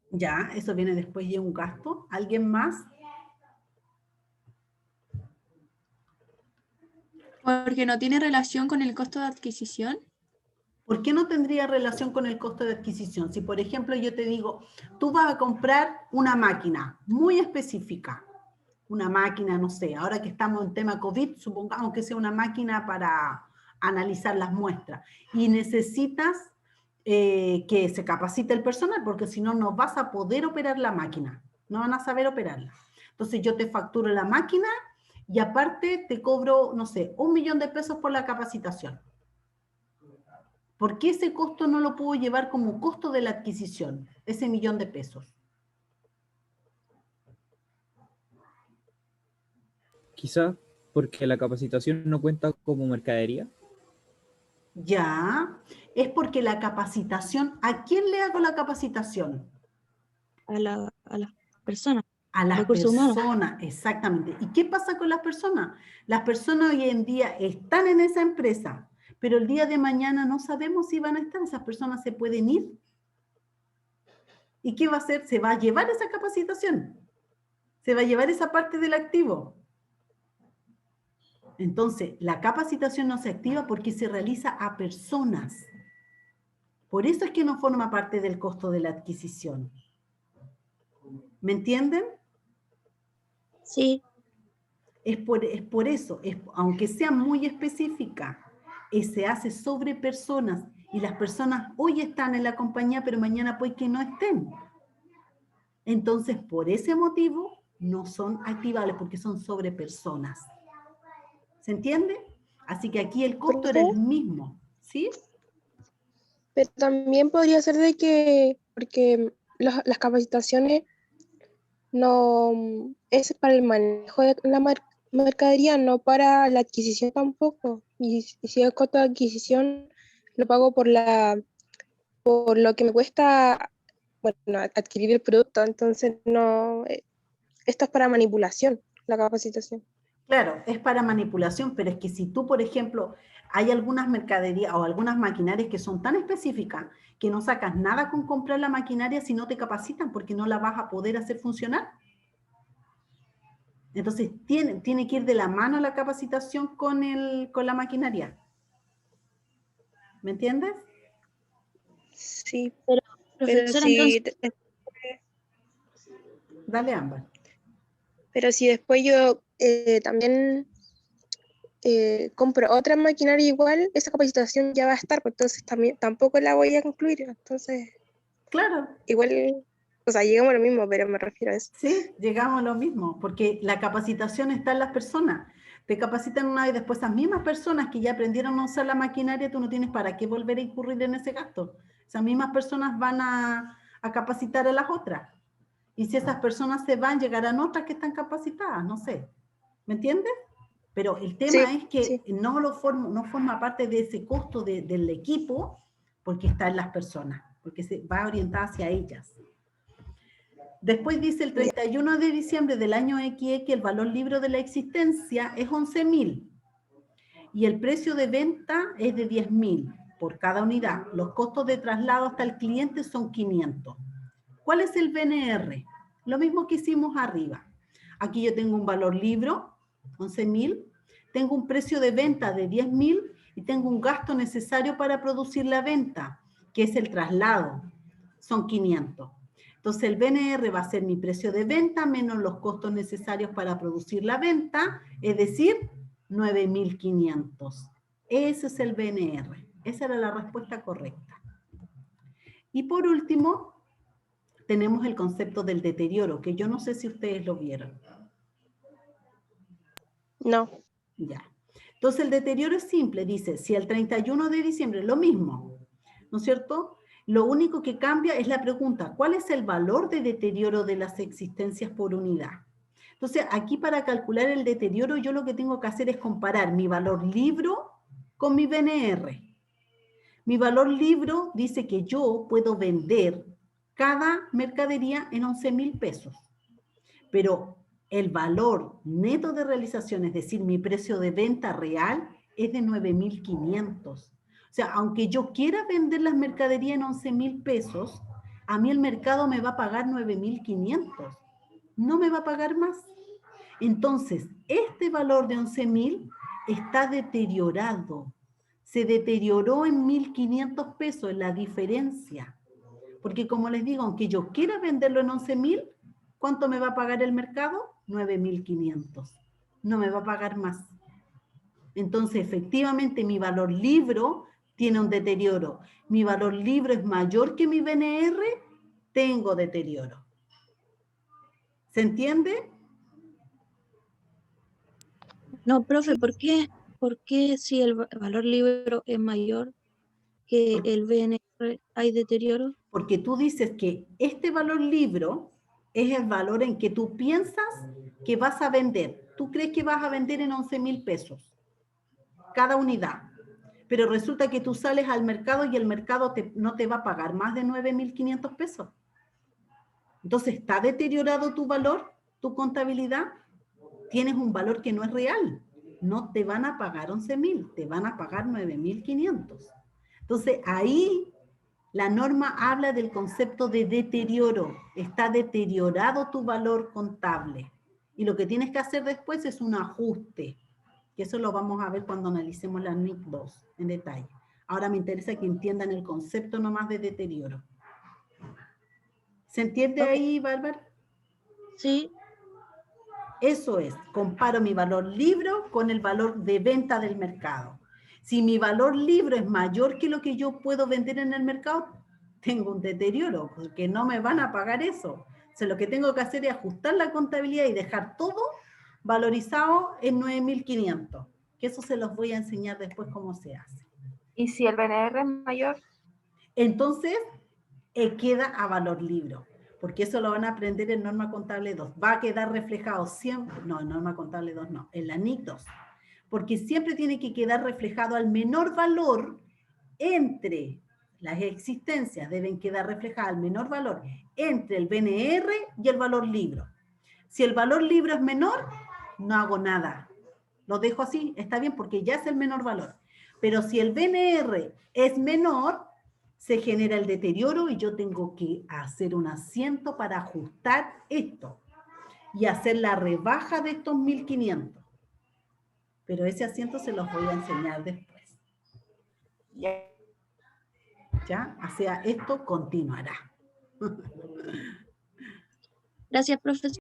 Ya, eso viene después y es un gasto. ¿Alguien más? Porque no tiene relación con el costo de adquisición. ¿Por qué no tendría relación con el costo de adquisición? Si, por ejemplo, yo te digo, tú vas a comprar una máquina muy específica, una máquina, no sé, ahora que estamos en tema COVID, supongamos que sea una máquina para analizar las muestras, y necesitas que se capacite el personal, porque si no, no vas a poder operar la máquina, no van a saber operarla. Entonces yo te facturo la máquina y aparte te cobro, no sé, 1.000.000 de pesos por la capacitación. ¿Por qué ese costo no lo puedo llevar como costo de la adquisición? Ese 1.000.000 de pesos. Quizá porque la capacitación no cuenta como mercadería. Ya, es porque la capacitación, ¿a quién le hago la capacitación? A las personas. A las Recursos humanos. personas, exactamente. ¿Y qué pasa con las personas? Las personas hoy en día están en esa empresa, pero el día de mañana no sabemos si van a estar, esas personas se pueden ir. ¿Y qué va a hacer? Se va a llevar esa capacitación, se va a llevar esa parte del activo. Entonces, la capacitación no se activa porque se realiza a personas. Por eso es que no forma parte del costo de la adquisición. ¿Me entienden? Sí. Es por eso, aunque sea muy específica, se hace sobre personas Y las personas hoy están en la compañía, pero mañana puede que no estén. Entonces, por ese motivo, no son activables, porque son sobre personas. ¿Se entiende? Así que aquí el costo era el mismo, ¿sí? Pero también podría ser de que, porque las capacitaciones no es para el manejo de la mercadería, no para la adquisición tampoco. Y si el costo de adquisición lo pago por lo que me cuesta, bueno, adquirir el producto, entonces no, esto es para manipulación, la capacitación. Claro, es para manipulación, pero es que si tú, por ejemplo, hay algunas mercaderías o algunas maquinarias que son tan específicas que no sacas nada con comprar la maquinaria si no te capacitan, porque no la vas a poder hacer funcionar. Entonces, tiene que ir de la mano la capacitación con la maquinaria. ¿Me entiendes? Sí, Pero, pero profesora, si, entonces, Dale, Ámbar. pero si después yo también compro otra maquinaria igual, esa capacitación ya va a estar, pues entonces también tampoco la voy a incluir. Entonces, Claro. igual, o sea, llegamos a lo mismo, pero me refiero a eso. Sí, llegamos a lo mismo, porque la capacitación está en las personas. Te capacitan una vez, después esas mismas personas que ya aprendieron a usar la maquinaria, tú no tienes para qué volver a incurrir en ese gasto. Esas mismas personas van a capacitar a las otras. Y si esas personas se van, llegarán otras que están capacitadas, no sé. ¿Me entiendes? Pero el tema Sí, es que sí. no forma parte de ese costo del equipo, porque está en las personas, porque se va orientada hacia ellas. Después dice el 31 de diciembre del año XX que el valor libre de la existencia es 11.000 y el precio de venta es de 10.000 por cada unidad. Los costos de traslado hasta el cliente son 500. ¿Cuál es el BNR? Lo mismo que hicimos arriba. Aquí yo tengo un valor libro, 11.000, tengo un precio de venta de 10.000 y tengo un gasto necesario para producir la venta, que es el traslado, son 500. Entonces el BNR va a ser mi precio de venta menos los costos necesarios para producir la venta, es decir, 9.500. Ese es el BNR. Esa era la respuesta correcta. Y por último, tenemos el concepto del deterioro, que yo no sé si ustedes lo vieron. No. Ya. Entonces el deterioro es simple, dice, si el 31 de diciembre, lo mismo, ¿no es cierto? Lo único que cambia es la pregunta, ¿cuál es el valor de deterioro de las existencias por unidad? Entonces, aquí para calcular el deterioro, yo lo que tengo que hacer es comparar mi valor libro con mi BNR. Mi valor libro dice que yo puedo vender cada mercadería en 11.000 pesos. Pero el valor neto de realización, es decir, mi precio de venta real, es de 9.500. O sea, aunque yo quiera vender las mercaderías en 11.000 pesos, a mí el mercado me va a pagar 9.500. No me va a pagar más. Entonces, este valor de 11.000 está deteriorado. Se deterioró en 1.500 pesos, en la diferencia. Porque como les digo, aunque yo quiera venderlo en 11.000, ¿cuánto me va a pagar el mercado? 9.500. No me va a pagar más. Entonces, efectivamente, mi valor libro tiene un deterioro. Mi valor libro es mayor que mi BNR, tengo deterioro. ¿Se entiende? no, profe, ¿por qué si el valor libro es mayor que el BNR hay deterioro? Porque tú dices que este valor libro es el valor en que tú piensas que vas a vender. Tú crees que vas a vender en 11.000 pesos cada unidad, pero resulta que tú sales al mercado y el mercado no te va a pagar más de 9.500 pesos. Entonces, ¿está deteriorado tu valor, tu contabilidad? Tienes un valor que no es real. No te van a pagar 11.000, te van a pagar 9.500. Entonces, ahí la norma habla del concepto de deterioro. Está deteriorado tu valor contable. Y lo que tienes que hacer después es un ajuste, que eso lo vamos a ver cuando analicemos la NIC 2 en detalle. Ahora me interesa que entiendan el concepto nomás de deterioro. ¿Se entiende ahí, Bárbara? Sí. Eso es, comparo mi valor libro con el valor de venta del mercado. Si mi valor libro es mayor que lo que yo puedo vender en el mercado, tengo un deterioro, porque no me van a pagar eso. O sea, lo que tengo que hacer es ajustar la contabilidad y dejar todo valorizado en 9.500, que eso se los voy a enseñar después cómo se hace. ¿Y si el BNR es mayor? Entonces, queda a valor libro, porque eso lo van a aprender en norma contable 2. Va a quedar reflejado siempre, no, en norma contable 2 no, en la NIC 2, porque siempre tiene que quedar reflejado al menor valor entre las existencias, deben quedar reflejadas al menor valor entre el BNR y el valor libro. Si el valor libro es menor, no hago nada. Lo dejo así, está bien, porque ya es el menor valor. Pero si el BNR es menor, se genera el deterioro y yo tengo que hacer un asiento para ajustar esto y hacer la rebaja de estos 1.500. Pero ese asiento se los voy a enseñar después. ¿Ya? O sea, esto continuará. Gracias, profesor.